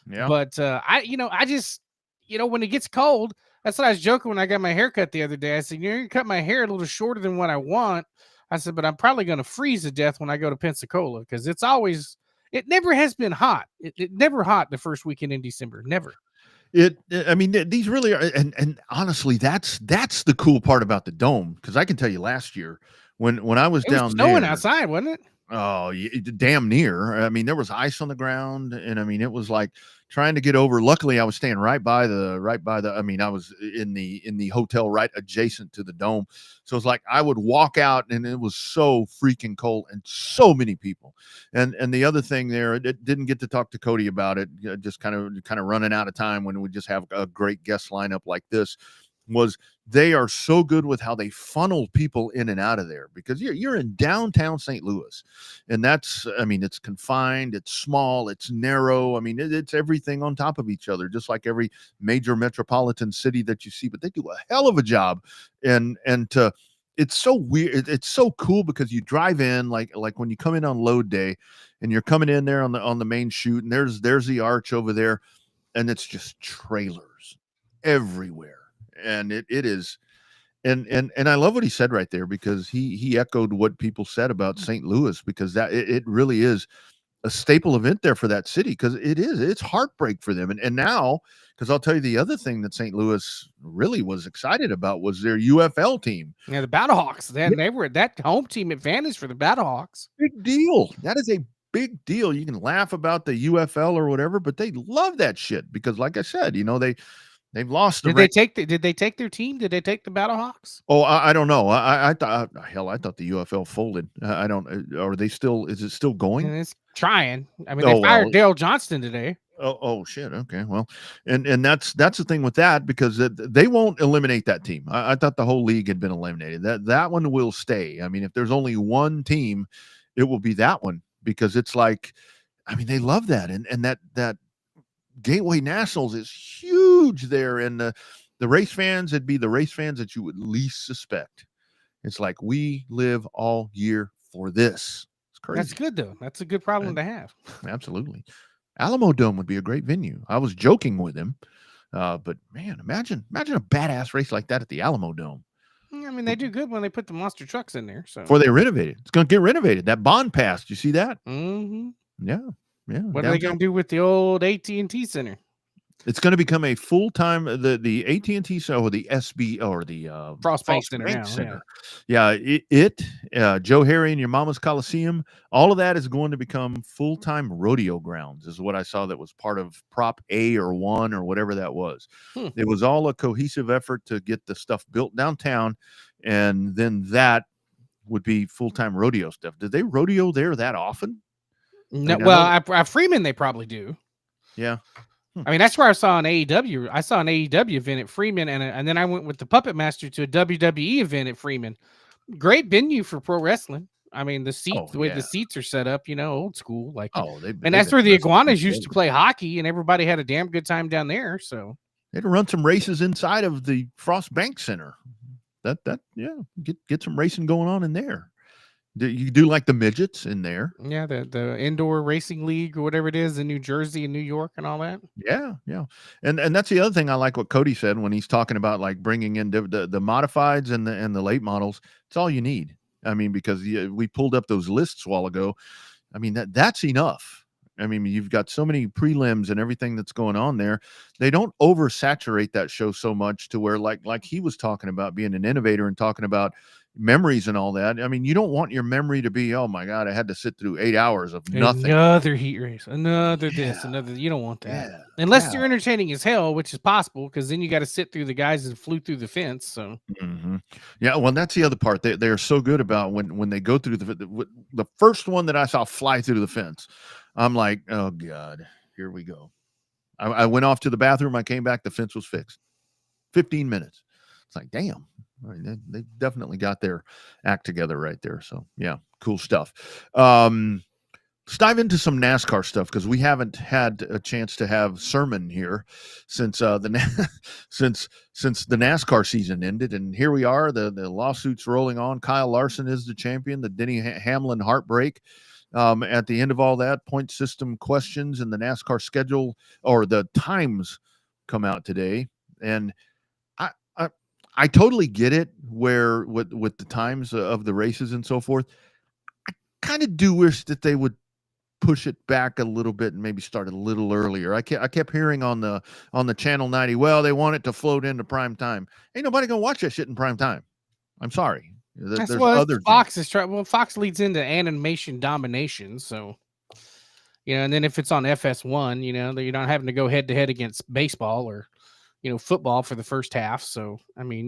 [SPEAKER 2] but I just when it gets cold, that's what I was joking when I got my hair cut the other day. I said, you're gonna cut my hair a little shorter than what I want. I said, but I'm probably gonna freeze to death when I go to Pensacola because it never has been hot. It never hot the first weekend in December. Never.
[SPEAKER 3] These really are, and honestly, that's the cool part about the Dome, because I can tell you last year when I was down there,
[SPEAKER 2] snowing outside, wasn't it?
[SPEAKER 3] Oh, damn near. I mean, there was ice on the ground, and I mean, it was like trying to get over. Luckily, I was staying right by the. I mean, I was in the hotel right adjacent to the Dome, so it's like I would walk out, and it was so freaking cold, and so many people. And the other thing there, it didn't get to talk to Cody about it. Just kind of running out of time when we just have a great guest lineup like this. Was they are so good with how they funnel people in and out of there, because you're in downtown St. Louis, and that's, I mean, it's confined, it's small, it's narrow. I mean, it's everything on top of each other, just like every major metropolitan city that you see, but they do a hell of a job. And it's so weird. It's so cool because you drive in like when you come in on load day and you're coming in there on the main chute, and there's the arch over there, and it's just trailers everywhere. And it is, and I love what he said right there, because he echoed what people said about St. Louis, because that it really is a staple event there for that city, because it's heartbreak for them. And now, because I'll tell you the other thing that St. Louis really was excited about was their UFL team.
[SPEAKER 2] Yeah, the Battlehawks. They were that home team advantage for the Battlehawks.
[SPEAKER 3] Big deal. That is a big deal. You can laugh about the UFL or whatever, but they love that shit, because like I said, they've lost.
[SPEAKER 2] Did they take their team? Did they take the Battlehawks?
[SPEAKER 3] Oh, I don't know. I thought the UFL folded. I don't. Are they still? Is it still going?
[SPEAKER 2] And it's trying. I mean, they fired Dale Johnston today.
[SPEAKER 3] Oh shit. Okay. Well, and that's the thing with that, because they won't eliminate that team. I thought the whole league had been eliminated. That one will stay. I mean, if there's only one team, it will be that one, because it's like, I mean, they love that, and that Gateway Nationals is huge there, and the race fans, it'd be the race fans that you would least suspect. It's like, we live all year for this. It's crazy.
[SPEAKER 2] That's good though. That's a good problem to have.
[SPEAKER 3] Absolutely. Alamo Dome would be a great venue. I was joking with him, but man, imagine a badass race like that at the Alamo Dome.
[SPEAKER 2] I mean, they do good when they put the monster trucks in there. So
[SPEAKER 3] before they renovate it, it's going to get renovated. That bond passed. You see that?
[SPEAKER 2] Mm-hmm.
[SPEAKER 3] Yeah.
[SPEAKER 2] What are they going to do with the old AT&T Center?
[SPEAKER 3] It's going to become a full-time the AT&T so or the SB or the
[SPEAKER 2] Frost Bank Center
[SPEAKER 3] Bank
[SPEAKER 2] now,
[SPEAKER 3] Center. Yeah, Joe Harry and Your Mama's Coliseum, all of that is going to become full-time rodeo grounds, is what I saw that was part of Prop A or 1 or whatever that was. It was all a cohesive effort to get the stuff built downtown, and then that would be full-time rodeo stuff. Did they rodeo there that often?
[SPEAKER 2] No,
[SPEAKER 3] I mean,
[SPEAKER 2] well, at Freeman they probably do.
[SPEAKER 3] Yeah.
[SPEAKER 2] I mean, that's where I saw an AEW. I saw an AEW event at Freeman, and then I went with the Puppet Master to a WWE event at Freeman. Great venue for pro wrestling. I mean, the way the seats are set up, old school. Like, and that's where the Iguanas used to play hockey, and everybody had a damn good time down there. So
[SPEAKER 3] they'd run some races inside of the Frost Bank Center. Get some racing going on in there. You do like the midgets in there.
[SPEAKER 2] Yeah, the indoor racing league or whatever it is in New Jersey and New York and all that.
[SPEAKER 3] Yeah. And that's the other thing I like what Cody said when he's talking about like bringing in the modifieds and the late models. It's all you need. I mean, because we pulled up those lists a while ago. I mean, that's enough. I mean, you've got so many prelims and everything that's going on there. They don't oversaturate that show so much to where like he was talking about being an innovator and talking about memories and all that. I mean, you don't want your memory to be, oh my God, I had to sit through 8 hours of nothing.
[SPEAKER 2] Another heat race, another another. You don't want that. Unless you're entertaining as hell, which is possible, because then you got to sit through the guys that flew through the fence. So
[SPEAKER 3] yeah, well, that's the other part. They're so good about when they go through the first one that I saw fly through the fence. I'm like, oh God, here we go. I went off to the bathroom. I came back. The fence was fixed. 15 minutes. It's like, damn. I mean, they definitely got their act together right there. So yeah, cool stuff. Let's dive into some NASCAR stuff because we haven't had a chance to have Sermon here since since the NASCAR season ended, and here we are. The lawsuits rolling on. Kyle Larson is the champion. The Denny Hamlin heartbreak. At the end of all that, point system questions and the NASCAR schedule or the times come out today, and I totally get it where with the times of the races and so forth. I kind of do wish that they would push it back a little bit and maybe start a little earlier. I kept hearing on the Channel 90, well, they want it to float into prime time. Ain't nobody gonna watch that shit in prime time. I'm sorry.
[SPEAKER 2] There's other Fox is trying. Well, Fox leads into animation domination, so and then if it's on FS1, you're not having to go head to head against baseball or football for the first half. So, I mean,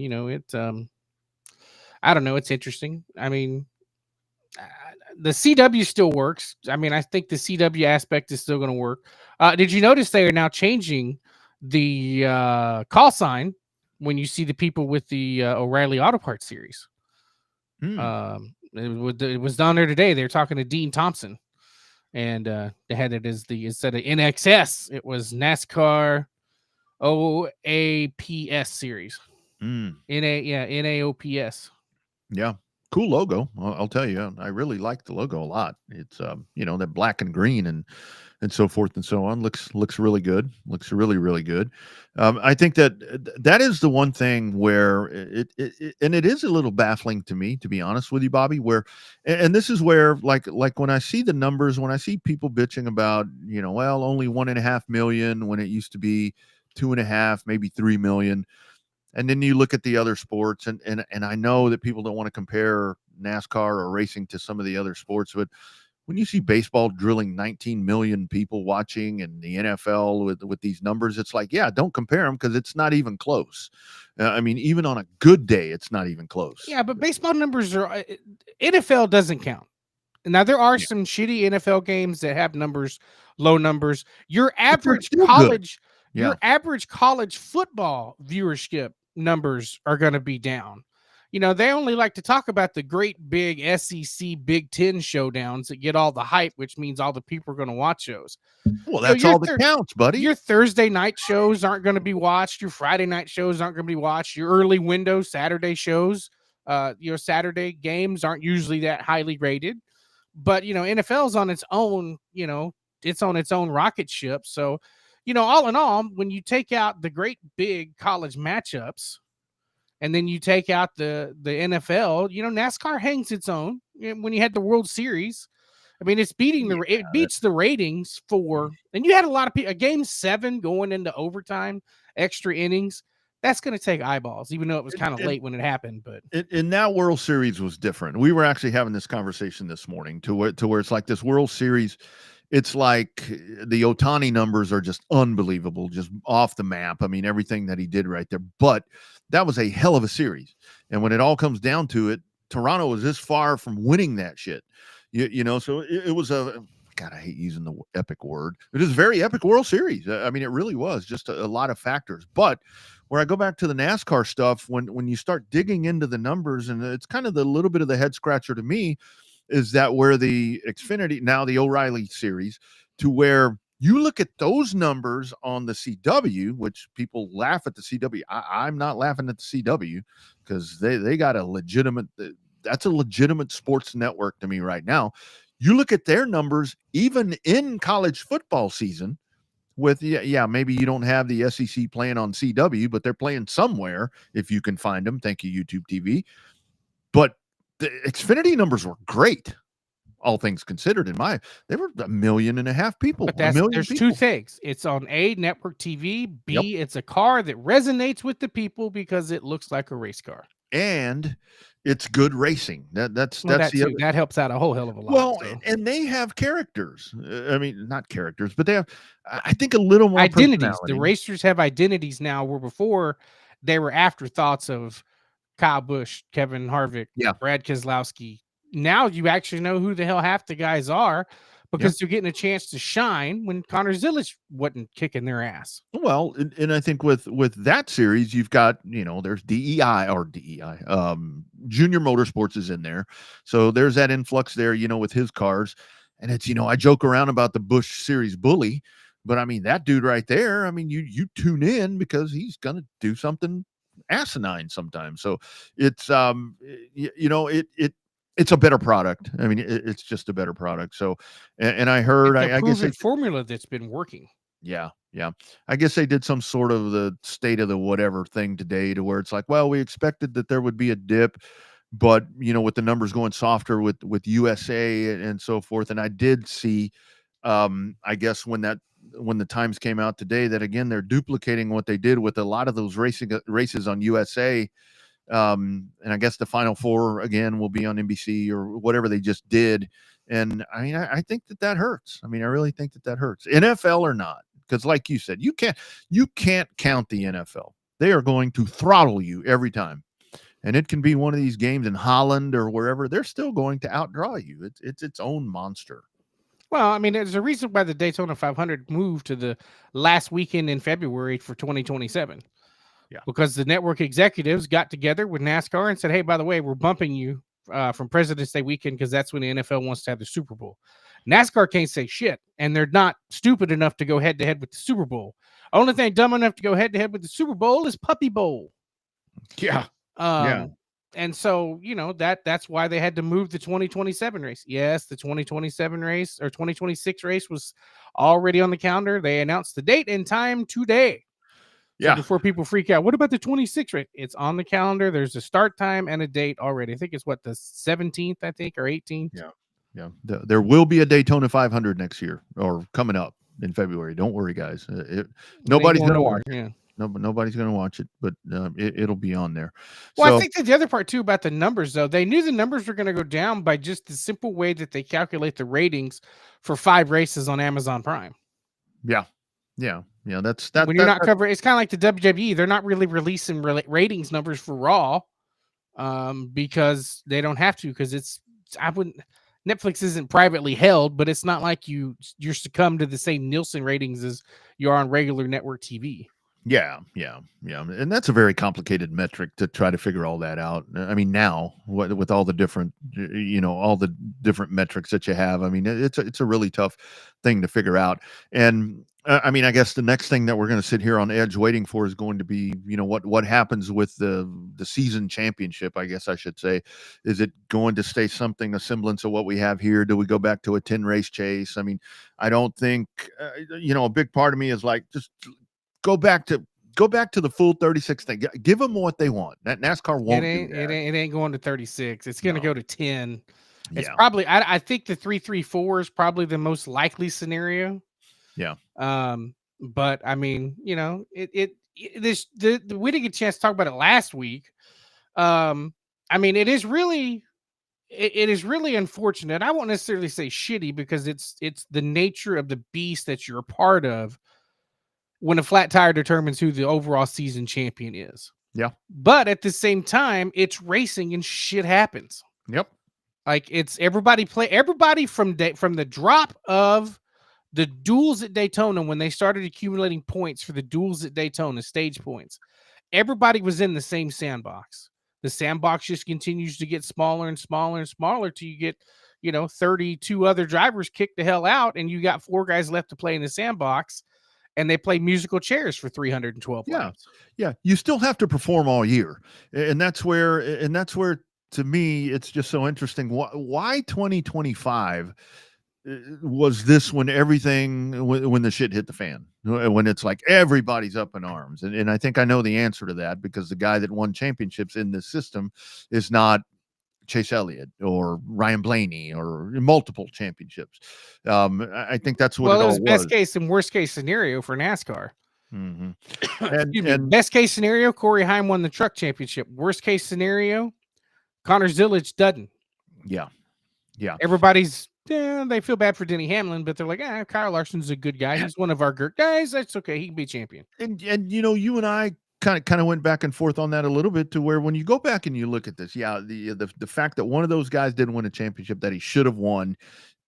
[SPEAKER 2] I don't know. It's interesting. I mean, the CW still works. I mean, I think the CW aspect is still going to work. Did you notice they are now changing the call sign when you see the people with the O'Reilly Auto Parts series? It was down there today. They were talking to Dean Thompson, and they had it as instead of NXS, it was NASCAR OAPS series. NAOPS. Yeah.
[SPEAKER 3] Cool logo. I'll tell you, I really like the logo a lot. It's that black and green and so forth and so on. Looks really good. Looks really, really good. I think that is the one thing where it is a little baffling to me, to be honest with you, Bobby, where, and this is where like when I see the numbers, when I see people bitching about, well, only 1.5 million when it used to be 2.5, maybe 3 million. And then you look at the other sports, and I know that people don't want to compare NASCAR or racing to some of the other sports, but when you see baseball drilling 19 million people watching and the NFL with these numbers, it's like, yeah, don't compare them because it's not even close. I mean, even on a good day, it's not even close.
[SPEAKER 2] Yeah, but baseball numbers are NFL doesn't count. Now there are some shitty NFL games that have low numbers. Your average college.
[SPEAKER 3] Yeah.
[SPEAKER 2] Your average college football viewership numbers are going to be down. They only like to talk about the great big SEC Big Ten showdowns that get all the hype, which means all the people are going to watch those.
[SPEAKER 3] Well, that's all that counts, buddy.
[SPEAKER 2] Your Thursday night shows aren't going to be watched. Your Friday night shows aren't going to be watched. Your early window Saturday shows, Saturday games aren't usually that highly rated. But, NFL's on its own, it's on its own rocket ship. So, all in all, when you take out the great big college matchups and then you take out the NFL, NASCAR hangs its own. When you had the World Series, I mean, it's beating it beats the ratings for, and you had a lot of people. A game 7 going into overtime, extra innings. That's going to take eyeballs, even though it was kind of late when it happened. But
[SPEAKER 3] in that World Series was different. We were actually having this conversation this morning to where it's like this World Series. It's like the Ohtani numbers are just unbelievable, just off the map. I mean, everything that he did right there. But that was a hell of a series. And when it all comes down to it, Toronto was this far from winning that shit. You know, so it was a, God, I hate using the epic word. It is a very epic World Series. I mean, it really was just a lot of factors. But where I go back to the NASCAR stuff, when you start digging into the numbers, and it's kind of the little bit of the head scratcher to me, is that where the Xfinity, now the O'Reilly series, to where you look at those numbers on the CW, which people laugh at the CW. I'm not laughing at the CW because they got a legitimate, that's a legitimate sports network to me right now. You look at their numbers, even in college football season, with, maybe you don't have the SEC playing on CW, but they're playing somewhere if you can find them. Thank you, YouTube TV. But the Xfinity numbers were great, all things considered. They were 1.5 million people.
[SPEAKER 2] But there's two things. It's on A, network TV. B, it's a car that resonates with the people because it looks like a race car.
[SPEAKER 3] And it's good racing. That's
[SPEAKER 2] that helps out a whole hell of a lot.
[SPEAKER 3] Well, and they have characters. I mean, not characters, but they have, I think, a little more
[SPEAKER 2] identities. The racers have identities now, where before they were afterthoughts of Kyle Busch, Kevin Harvick, Brad Keselowski. Now you actually know who the hell half the guys are, because they're getting a chance to shine when Connor Zillage wasn't kicking their ass.
[SPEAKER 3] Well, and I think with that series, you've got, there's DEI, Junior Motorsports is in there. So there's that influx there, with his cars. And it's, I joke around about the Busch Series bully, but I mean, that dude right there, I mean, you tune in because he's going to do something asinine sometimes. So it's, it's a better product. I mean, it's just a better product. So, and I heard, I guess
[SPEAKER 2] it's a formula that's been working.
[SPEAKER 3] Yeah. I guess they did some sort of the state of the whatever thing today, to where it's like, well, we expected that there would be a dip, but with the numbers going softer with USA and so forth. And I did see, I guess when the times came out today, that again, they're duplicating what they did with a lot of those races on USA. And I guess the Final Four again will be on NBC or whatever they just did. And I mean, I think that hurts. I mean, I really think that hurts, NFL or not, because like you said, you can't count the NFL. They are going to throttle you every time. And it can be one of these games in Holland or wherever. They're still going to outdraw you. It's its own monster.
[SPEAKER 2] Well, I mean, there's a reason why the Daytona 500 moved to the last weekend in February for 2027. Yeah, because the network executives got together with NASCAR and said, hey, by the way, we're bumping you from President's Day weekend because that's when the NFL wants to have the Super Bowl. NASCAR can't say shit, and they're not stupid enough to go head-to-head with the Super Bowl. Only thing dumb enough to go head-to-head with the Super Bowl is Puppy Bowl.
[SPEAKER 3] Yeah.
[SPEAKER 2] And so, that's why they had to move the 2027 race. Yes, the 2027 race or 2026 race was already on the calendar. They announced the date and time today. So before people freak out, what about the 26th race? It's on the calendar. There's a start time and a date already. I think it's the 17th, I think, or 18th.
[SPEAKER 3] Yeah. There will be a Daytona 500 next year, or coming up in February. Don't worry, guys. Nobody's going to watch it. Yeah. Nobody's going to watch it, but it'll be on there.
[SPEAKER 2] Well, so, I think that the other part too about the numbers, though, they knew the numbers were going to go down by just the simple way that they calculate the ratings for 5 races on Amazon Prime.
[SPEAKER 3] Yeah. That's that.
[SPEAKER 2] When you're not covering, it's kind of like the WWE. They're not really releasing ratings numbers for Raw, because they don't have to. Because Netflix isn't privately held, but it's not like you're succumb to the same Nielsen ratings as you are on regular network TV.
[SPEAKER 3] Yeah. And that's a very complicated metric to try to figure all that out. I mean, now with all the different, all the different metrics that you have, I mean, it's a really tough thing to figure out. And I mean, I guess the next thing that we're going to sit here on edge waiting for is going to be, what happens with the season championship, I guess I should say. Is it going to stay a semblance of what we have here? Do we go back to a 10 race chase? I mean, I don't think, a big part of me is like, just go back to the full 36 thing. Give them what they want. That NASCAR won't.
[SPEAKER 2] It ain't going to 36. It's going to go to 10. It's
[SPEAKER 3] Yeah.
[SPEAKER 2] probably I think the 3-3-4 is probably the most likely scenario.
[SPEAKER 3] Yeah.
[SPEAKER 2] But I mean, you know, we didn't get a chance to talk about it last week. I mean, it is really unfortunate. I won't necessarily say shitty because it's the nature of the beast that you're a part of when a flat tire determines who the overall season champion is.
[SPEAKER 3] Yeah.
[SPEAKER 2] But at the same time, it's racing and shit happens.
[SPEAKER 3] Yep.
[SPEAKER 2] Like it's everybody from the drop of the duels at Daytona when they started accumulating points for the duels at Daytona, stage points. Everybody was in the same sandbox. The sandbox just continues to get smaller and smaller and smaller till you get, 32 other drivers kicked the hell out, and you got 4 guys left to play in the sandbox, and they play musical chairs for 312 laps.
[SPEAKER 3] Yeah. You still have to perform all year. And that's where to me, it's just so interesting. Why 2025 was this when when the shit hit the fan, when it's like everybody's up in arms? And I think I know the answer to that, because the guy that won championships in this system is not Chase Elliott or Ryan Blaney or multiple championships. I think that's what it all was.
[SPEAKER 2] Best case and worst case scenario for NASCAR.
[SPEAKER 3] Mm-hmm. And
[SPEAKER 2] best case scenario, Corey Heim won the truck championship. Worst case scenario, Connor Zillage doesn't.
[SPEAKER 3] Yeah.
[SPEAKER 2] Everybody's they feel bad for Denny Hamlin, but they're like, Kyle Larson's a good guy. He's one of our good guys. That's okay. He can be champion.
[SPEAKER 3] And you and I kind of went back and forth on that a little bit, to where when you go back and you look at this, the fact that one of those guys didn't win a championship that he should have won,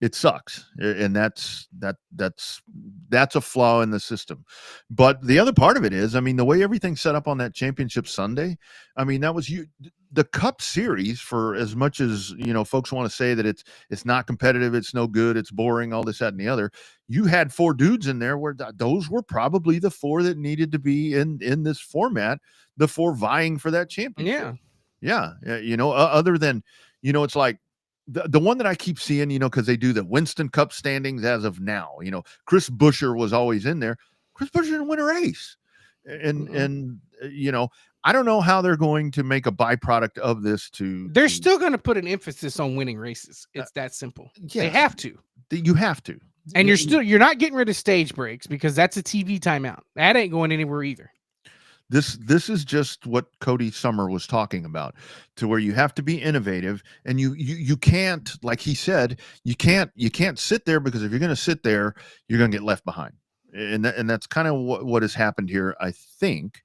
[SPEAKER 3] it sucks. And that's a flaw in the system. But the other part of it is, I mean, the way everything's set up on that championship Sunday, I mean, that was the Cup Series, for as much as, folks want to say that it's not competitive, it's no good, it's boring, all this, that, and the other. You had 4 dudes in there where those were probably the 4 that needed to be in this format, the 4 vying for that championship. Yeah. Other than, it's like, the one that I keep seeing, because they do the Winston Cup standings as of now, Chris Buescher was always in there. Chris Buescher didn't win a race. And I don't know how they're going to make a byproduct of this. They're
[SPEAKER 2] still going to put an emphasis on winning races. It's that simple. Yes, they have to.
[SPEAKER 3] You have to.
[SPEAKER 2] And you're not getting rid of stage breaks, because that's a TV timeout. That ain't going anywhere either.
[SPEAKER 3] This is just what Cody Summer was talking about, to where you have to be innovative, and you can't, like he said, you can't sit there, because if you're going to sit there, you're going to get left behind. And that's kind of what has happened here, I think,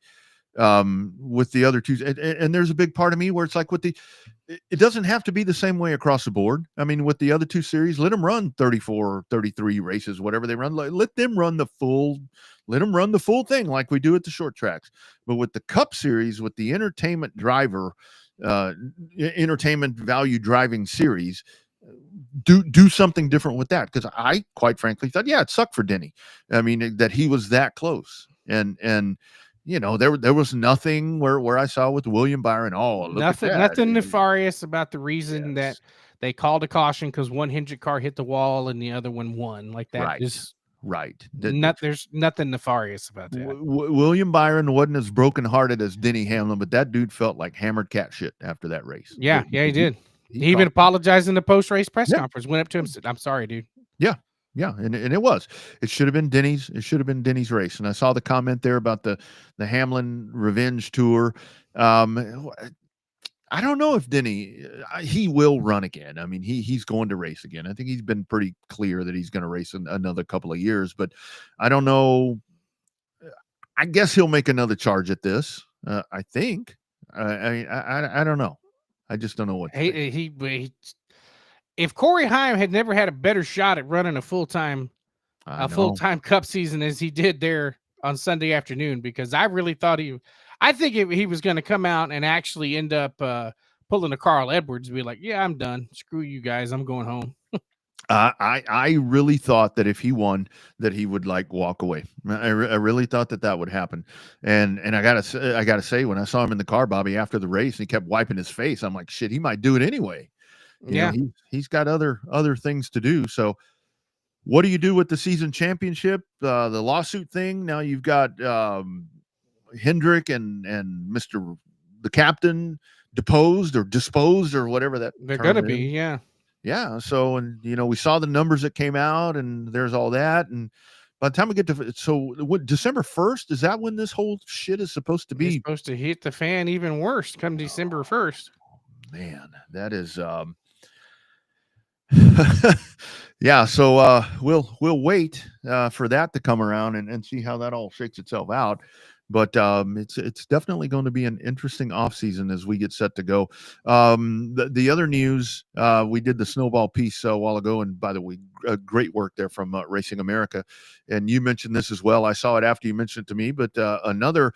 [SPEAKER 3] with the other 2. And there's a big part of me where it's like, it doesn't have to be the same way across the board. I mean, with the other 2 series, let them run 34, 33 races, whatever they run. Let them run the full thing like we do at the short tracks. But with the Cup Series, with the entertainment value driving series, do something different with that. Because I quite frankly thought, it sucked for Denny. I mean, that he was that close. And there was nothing where I saw with William Byron.
[SPEAKER 2] Nothing nefarious about the reason that they called a caution because one Hendrick car hit the wall and the other one won. Like that.
[SPEAKER 3] Right.
[SPEAKER 2] There's nothing nefarious about that.
[SPEAKER 3] William Byron wasn't as brokenhearted as Denny Hamlin, but that dude felt like hammered cat shit after that race.
[SPEAKER 2] Yeah, he did. He even apologized in the post-race press conference. Went up to him and said, "I'm sorry, dude."
[SPEAKER 3] Yeah, and it should have been Denny's. It should have been Denny's race. And I saw the comment there about the Hamlin revenge tour. I don't know if Denny, he will run again. I mean, he's going to race again. I think he's been pretty clear that he's going to race another couple of years, but I don't know. I guess he'll make another charge at this. I think. I don't know. I just don't know what.
[SPEAKER 2] If Corey Heim had never had a better shot at running a full-time Cup season as he did there on Sunday afternoon, because I really thought I think he was going to come out and actually end up pulling a Carl Edwards and be like, "Yeah, I'm done. Screw you guys. I'm going home."
[SPEAKER 3] I really thought that if he won, that he would walk away. I really thought that would happen. And I gotta say, when I saw him in the car, Bobby, after the race, he kept wiping his face. I'm like, shit, he might do it anyway. You know, he's got other things to do. So what do you do with the season championship? The lawsuit thing. Now you've got Hendrick and Mr. the captain deposed or disposed or whatever that
[SPEAKER 2] they're going to be. Yeah.
[SPEAKER 3] Yeah. So, and we saw the numbers that came out, and there's all that. And by the time we get to, so what, December 1st, is that when this whole shit is supposed to
[SPEAKER 2] It's
[SPEAKER 3] be?
[SPEAKER 2] supposed to hit the fan even worse come December 1st.
[SPEAKER 3] Man, that is, yeah. So, we'll wait, for that to come around and see how that all shakes itself out. But it's definitely going to be an interesting off season as we get set to go. The other news, we did the snowball piece a while ago, and by the way, great work there from Racing America. And you mentioned this as well. I saw it after you mentioned it to me, but another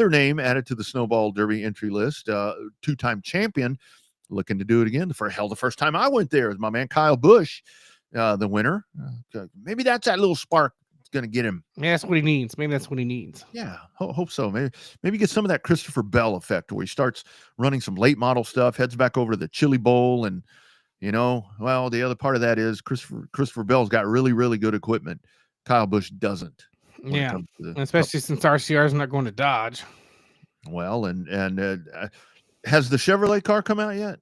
[SPEAKER 3] name added to the Snowball Derby entry list, two-time champion, looking to do it again. The first time I went there is my man Kyle Busch, the winner. Maybe that's that little spark going to get him.
[SPEAKER 2] Yeah, that's what he needs. Maybe that's what he needs.
[SPEAKER 3] Yeah, hope so. Maybe get some of that Christopher Bell effect where he starts running some late model stuff, heads back over to the Chili Bowl, and well, the other part of that is Christopher Bell's got really, really good equipment. Kyle Busch doesn't.
[SPEAKER 2] Yeah, especially since RCR is not going to Dodge.
[SPEAKER 3] Well, and has the Chevrolet car come out yet?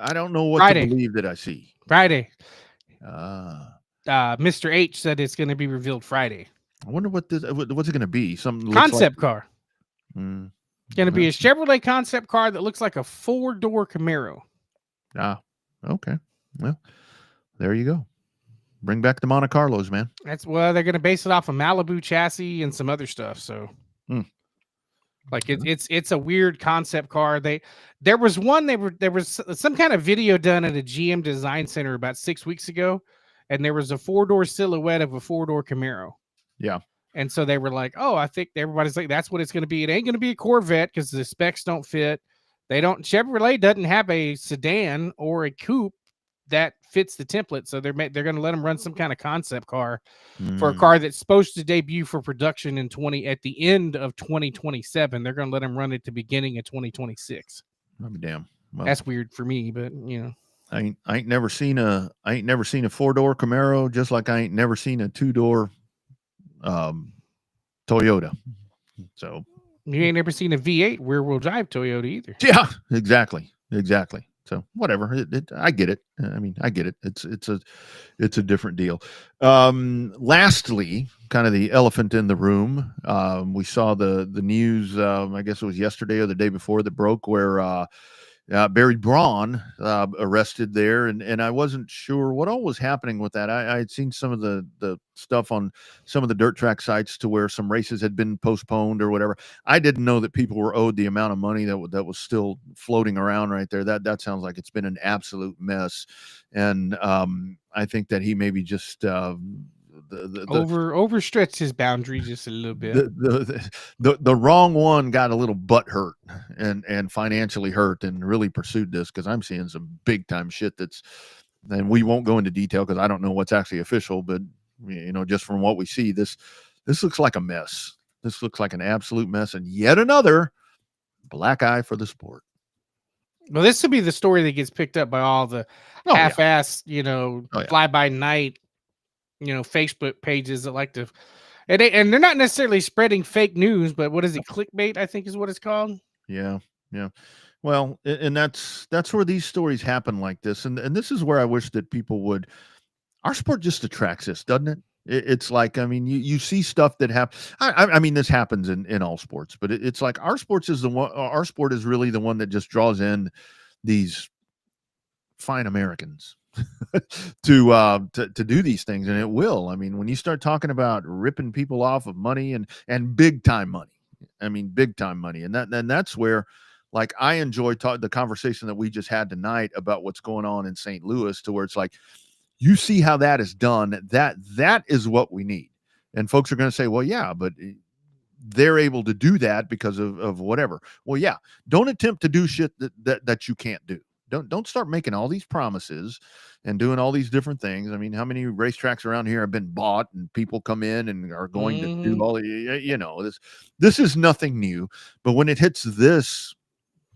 [SPEAKER 3] I don't know what
[SPEAKER 2] Friday.
[SPEAKER 3] to believe that I see.
[SPEAKER 2] Friday. Mr. H said it's going to be revealed Friday.
[SPEAKER 3] I wonder what's it going to be? Something
[SPEAKER 2] concept car.
[SPEAKER 3] Going
[SPEAKER 2] to be a Chevrolet concept car that looks like a 4-door Camaro.
[SPEAKER 3] Okay. Well, there you go. Bring back the Monte Carlos, man.
[SPEAKER 2] They're going to base it off a Malibu chassis and some other stuff. So, like it's a weird concept car. There was some kind of video done at a GM Design Center about 6 weeks ago, and there was a 4-door silhouette of a 4-door Camaro.
[SPEAKER 3] Yeah.
[SPEAKER 2] And so they were like, "Oh, I think everybody's like, that's what it's going to be. It ain't going to be a Corvette because the specs don't fit. Chevrolet doesn't have a sedan or a coupe that fits the template. So they're going to let them run some kind of concept car for a car that's supposed to debut for production at the end of 2027. They're going to let them run at the beginning of 2026.
[SPEAKER 3] I'll be damn. Well,
[SPEAKER 2] that's weird for me, but
[SPEAKER 3] I ain't never seen a 4-door Camaro, just like I ain't never seen a 2-door Toyota. So
[SPEAKER 2] you ain't never seen a V8 rear-wheel drive Toyota either.
[SPEAKER 3] Yeah, exactly. So whatever. I get it. I mean, I get it. It's a different deal. Lastly, kind of the elephant in the room. We saw the news. I guess it was yesterday or the day before that broke where Barry Braun arrested there, and I wasn't sure what all was happening with that. I had seen some of the stuff on some of the dirt track sites to where some races had been postponed or whatever. I didn't know that people were owed the amount of money that was still floating around right there. That sounds like it's been an absolute mess, and I think that he maybe just
[SPEAKER 2] overstretched his boundary just a little bit.
[SPEAKER 3] The wrong one got a little butt hurt and financially hurt and really pursued this, because I'm seeing some big time shit and we won't go into detail because I don't know what's actually official, but just from what we see, this looks like a mess. This looks like an absolute mess, and yet another black eye for the sport.
[SPEAKER 2] Well, this would be the story that gets picked up by all the half-ass, fly by night, Facebook pages that like to, and they're not necessarily spreading fake news, but what is it? Clickbait, I think is what it's called.
[SPEAKER 3] Yeah. Well, and that's where these stories happen like this. And this is where I wish that people would, our sport just attracts us, doesn't it? It's like, I mean, you see stuff that happens. I mean, this happens in all sports, but it's like our sport is really the one that just draws in these fine Americans to do these things, and it will. I mean, when you start talking about ripping people off of money and big time money, I mean big time money, and that's where, like, I enjoy the conversation that we just had tonight about what's going on in St. Louis, to where it's like, you see how that is done. That is what we need. And folks are going to say, well, yeah, but they're able to do that because of whatever. Well, yeah, don't attempt to do shit that you can't do. Don't start making all these promises and doing all these different things. I mean, how many racetracks around here have been bought and people come in and are going to do all this is nothing new. But when it hits this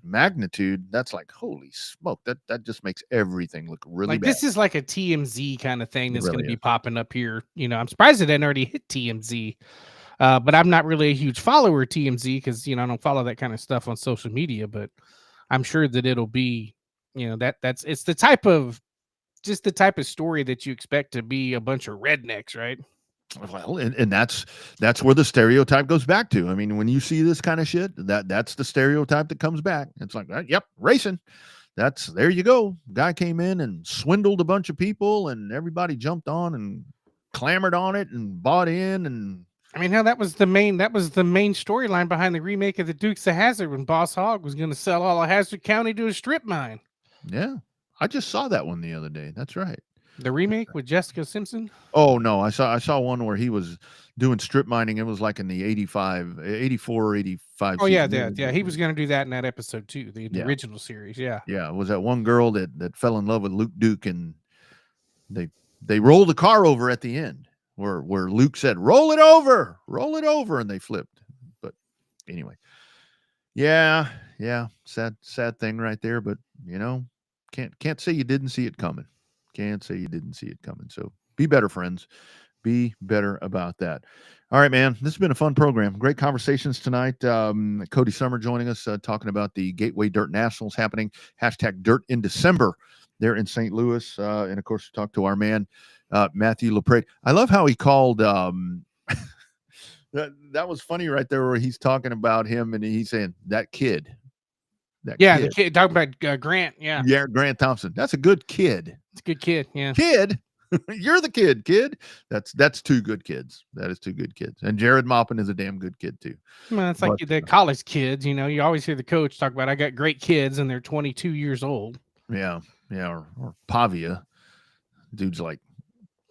[SPEAKER 3] magnitude, that's like, holy smoke, that just makes everything look really
[SPEAKER 2] like bad. This is like a TMZ kind of thing that's really going to be popping up here. I'm surprised it didn't already hit TMZ. But I'm not really a huge follower of TMZ because, I don't follow that kind of stuff on social media, but I'm sure that it'll be, it's the type of just the type of story that you expect to be a bunch of rednecks, right?
[SPEAKER 3] Well, and that's where the stereotype goes back to. I mean, when you see this kind of shit, that's the stereotype that comes back. It's like, yep, racing. There you go. Guy came in and swindled a bunch of people, and everybody jumped on and clamored on it and bought in. And
[SPEAKER 2] I mean, hell, that was the main storyline behind the remake of the Dukes of Hazzard when Boss Hogg was going to sell all of Hazard County to a strip mine.
[SPEAKER 3] Yeah, I just saw that one the other day. That's right.
[SPEAKER 2] The remake with Jessica Simpson?
[SPEAKER 3] Oh no, I saw one where he was doing strip mining. It was like in the 84, 85.
[SPEAKER 2] Oh yeah. He was going to do that in that episode too, the original series. Yeah.
[SPEAKER 3] Yeah, it was that one girl that fell in love with Luke Duke, and they rolled the car over at the end where Luke said, roll it over, and they flipped. But anyway, yeah, sad thing right there. But can't say you didn't see it coming. Can't say you didn't see it coming. So be better, friends. Be better about that. All right, man. This has been a fun program. Great conversations tonight. Cody Summer joining us, talking about the Gateway Dirt Nationals happening. #Dirt in December there in St. Louis. And of course, we talked to our man, Matthew LaPrade. I love how he called, that was funny right there where he's talking about him and he's saying that kid.
[SPEAKER 2] The kid talking about Grant. Yeah,
[SPEAKER 3] Grant Thompson. That's a good kid.
[SPEAKER 2] It's a good kid. Yeah,
[SPEAKER 3] kid. You're the kid. That's two good kids. That is two good kids. And Jared Maupin is a damn good kid too.
[SPEAKER 2] Well, it's like the college kids. You always hear the coach talk about I got great kids and they're 22 years old.
[SPEAKER 3] Yeah, or Pavia, dude's like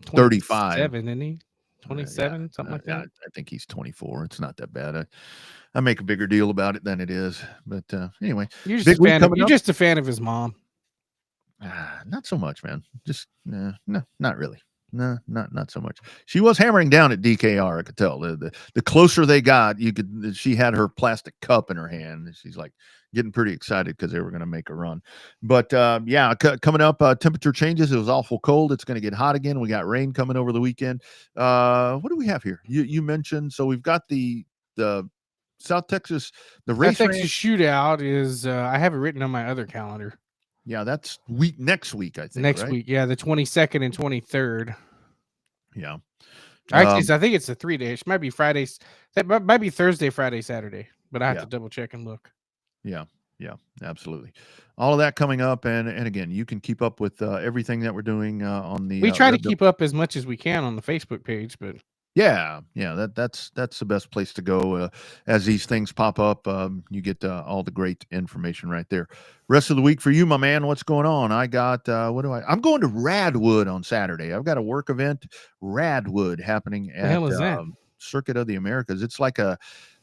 [SPEAKER 3] 35.
[SPEAKER 2] 27, isn't he? 27, something like that.
[SPEAKER 3] I think he's 24. It's not that bad. I make a bigger deal about it than it is. But anyway,
[SPEAKER 2] you're just a fan of his mom.
[SPEAKER 3] Not so much, man. Just no, not really. No, not so much. She was hammering down at DKR. I could tell. The closer they got, she had her plastic cup in her hand. And she's like getting pretty excited because they were going to make a run. But coming up, temperature changes. It was awful cold. It's going to get hot again. We got rain coming over the weekend. What do we have here? You mentioned, so we've got the South Texas, the race.
[SPEAKER 2] South Texas shootout is. I have it written on my other calendar.
[SPEAKER 3] Yeah, that's next week, I think.
[SPEAKER 2] Next week, yeah, the 22nd and 23rd.
[SPEAKER 3] Yeah.
[SPEAKER 2] Actually, I think it's a 3 days. Might be Fridays. That might be Thursday, Friday, Saturday. But I have to double check and look.
[SPEAKER 3] Yeah, absolutely. All of that coming up, and again, you can keep up with everything that we're doing on the.
[SPEAKER 2] We try to keep up as much as we can on the Facebook page, but.
[SPEAKER 3] Yeah, that's the best place to go. As these things pop up, you get all the great information right there. Rest of the week for you, my man. What's going on? I got I'm going to Radwood on Saturday. I've got a work event, Radwood, happening at Circuit of the Americas. It's like a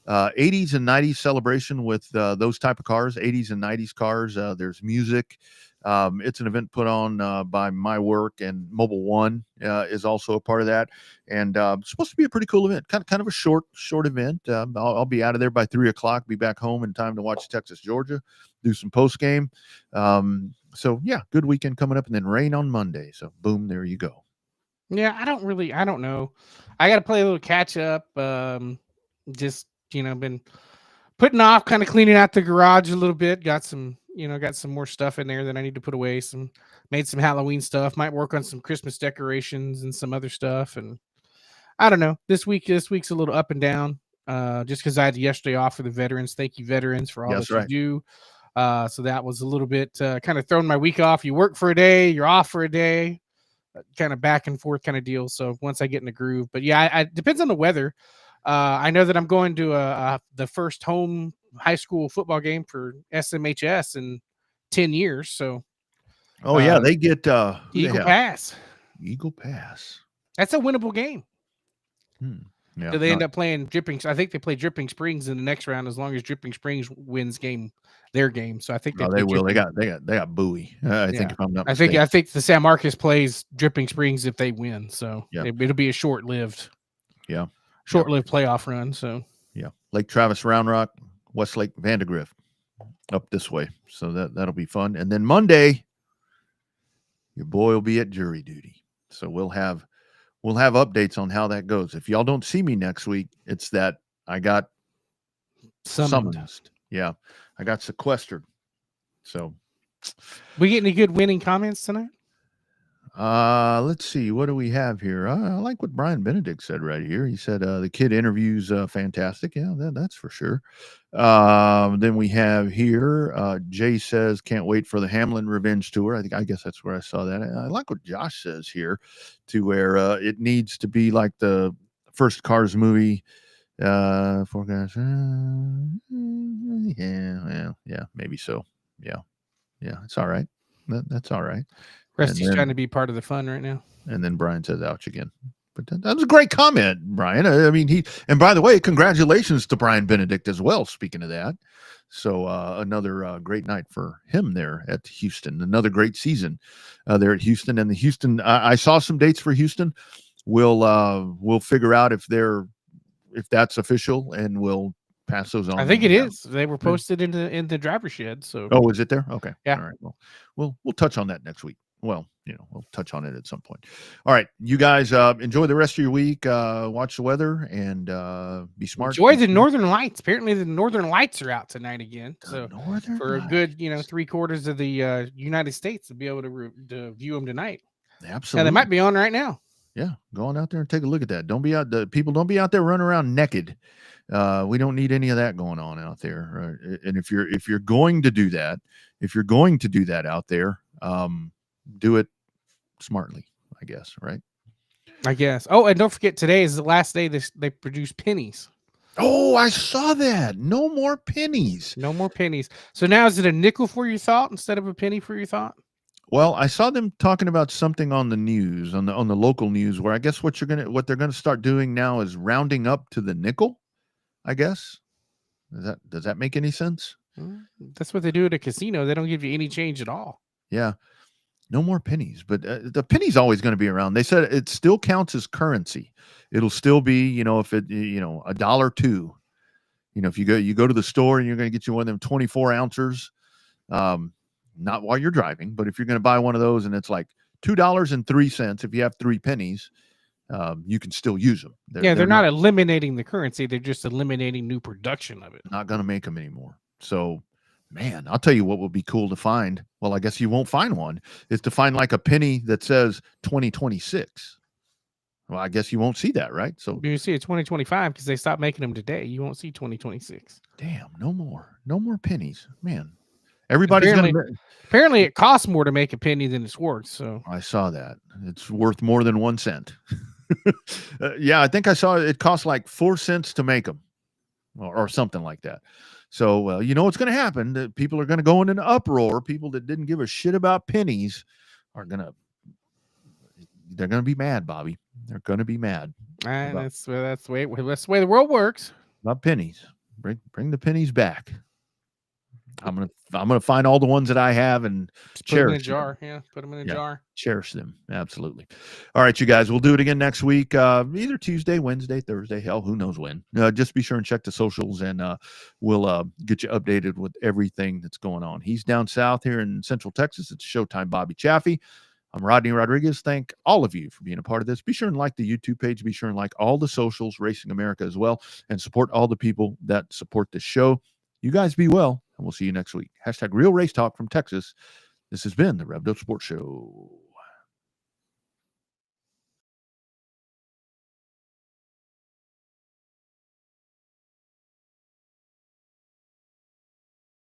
[SPEAKER 3] 80s and 90s celebration with those type of cars, 80s and 90s cars. There's music. It's an event put on by my work, and Mobile One is also a part of that. And it's supposed to be a pretty cool event, kind of a short event. I'll be out of there by 3:00, be back home in time to watch Texas, Georgia, do some post game. So yeah, good weekend coming up, and then rain on Monday. So boom, there you go.
[SPEAKER 2] Yeah, I don't know. I got to play a little catch up. Just, been putting off, kind of cleaning out the garage a little bit. Got some more stuff in there that I need to put away. Made some Halloween stuff. Might work on some Christmas decorations and some other stuff. And I don't know. This week's a little up and down. Just because I had yesterday off for the veterans. Thank you, veterans, for all that you do. So that was a little bit kind of throwing my week off. You work for a day, you're off for a day, kind of back and forth kind of deal. So once I get in the groove, but yeah, it depends on the weather. I know that I'm going to the first home high school football game for SMHS in 10 years. So,
[SPEAKER 3] they get
[SPEAKER 2] Eagle Pass.
[SPEAKER 3] Eagle Pass.
[SPEAKER 2] That's a winnable game.
[SPEAKER 3] Yeah.
[SPEAKER 2] So they end up playing Dripping. I think they play Dripping Springs in the next round as long as Dripping Springs wins their game. So I think
[SPEAKER 3] they will. They got Bowie. I think if I'm not mistaken.
[SPEAKER 2] I think the San Marcos plays Dripping Springs if they win. So it'll be a short-lived playoff run. So
[SPEAKER 3] Lake Travis, Round Rock, Westlake, Vandergrift up this way. So that'll be fun. And then Monday, your boy will be at jury duty. So we'll have updates on how that goes. If y'all don't see me next week, it's that I got summoned. Yeah, I got sequestered. So
[SPEAKER 2] we get any good winning comments tonight?
[SPEAKER 3] Let's see. What do we have here? I like what Brian Benedict said right here. He said the kid interviews fantastic. Yeah, that's for sure. Then we have here. Jay says can't wait for the Hamlin Revenge Tour. I guess that's where I saw that. I like what Josh says here, to where it needs to be like the first Cars movie. Forecast. Yeah, maybe so. Yeah, it's all right. That's all right.
[SPEAKER 2] Rusty's trying to be part of the fun right now.
[SPEAKER 3] And then Brian says, ouch again. But that was a great comment, Brian. I mean, and by the way, congratulations to Brian Benedict as well, speaking of that. So another great night for him there at Houston. Another great season there at Houston. And the Houston, I saw some dates for Houston. We'll figure out if that's official, and we'll pass those on.
[SPEAKER 2] I think it is. They were posted in the driver's shed. So
[SPEAKER 3] is it there? Okay.
[SPEAKER 2] Yeah.
[SPEAKER 3] All right. Well, we'll touch on that next week. Well, we'll touch on it at some point. All right. You guys enjoy the rest of your week. Watch the weather and be smart.
[SPEAKER 2] Enjoy the Northern Lights. Apparently the Northern Lights are out tonight again. So for a good, 3/4 of the United States to be able to view them tonight.
[SPEAKER 3] Absolutely.
[SPEAKER 2] Yeah, they might be on right now.
[SPEAKER 3] Yeah. Go on out there and take a look at that. Don't be out there running around naked. We don't need any of that going on out there. And if you're going to do that out there, do it smartly, I guess. Right.
[SPEAKER 2] I guess. Oh, and don't forget, today is the last day they produce pennies.
[SPEAKER 3] Oh, I saw that. No more pennies.
[SPEAKER 2] No more pennies. So now is it a nickel for your thought instead of a penny for your thought?
[SPEAKER 3] Well, I saw them talking about something on the news, on the local news, where I guess what they're gonna start doing now is rounding up to the nickel. I guess. Does that make any sense?
[SPEAKER 2] That's what they do at a casino. They don't give you any change at all.
[SPEAKER 3] Yeah. No more pennies, but the penny's always going to be around. They said it still counts as currency. It'll still be, if it, $1.02. If you go to the store and you're going to get you one of them 24 ounces, not while you're driving, but if you're going to buy one of those and it's like $2.03, if you have 3 pennies, you can still use them.
[SPEAKER 2] They're not eliminating the currency. They're just eliminating new production of it.
[SPEAKER 3] Not going to make them anymore. So, man, I'll tell you what would be cool to find. Well, I guess you won't find one. Is to find like a penny that says 2026. Well, I guess you won't see that, right? So
[SPEAKER 2] you see it 2025 because they stopped making them today. You won't see 2026.
[SPEAKER 3] Damn, no more pennies, man. Everybody's
[SPEAKER 2] apparently it costs more to make a penny than it's worth. So
[SPEAKER 3] I saw that it's worth more than 1 cent. Yeah, I think I saw it cost like 4 cents to make them, or something like that. So what's going to happen? That people are going to go in an uproar. People that didn't give a shit about pennies they're going to be mad, Bobby. They're going to be mad.
[SPEAKER 2] That's the way the world works.
[SPEAKER 3] About pennies. Bring the pennies back. I'm gonna find all the ones that I have and
[SPEAKER 2] put them in a jar. Yeah, put them in a jar.
[SPEAKER 3] Cherish them. Absolutely. All right, you guys. We'll do it again next week. Either Tuesday, Wednesday, Thursday. Hell, who knows when? Just be sure and check the socials, and we'll get you updated with everything that's going on. He's down south here in Central Texas. It's Showtime Bobby Chaffee. I'm Rodney Rodriguez. Thank all of you for being a part of this. Be sure and like the YouTube page. Be sure and like all the socials, Racing America as well, and support all the people that support this show. You guys be well, and we'll see you next week. #Real Race Talk from Texas. This has been the Revved Up Sports Show.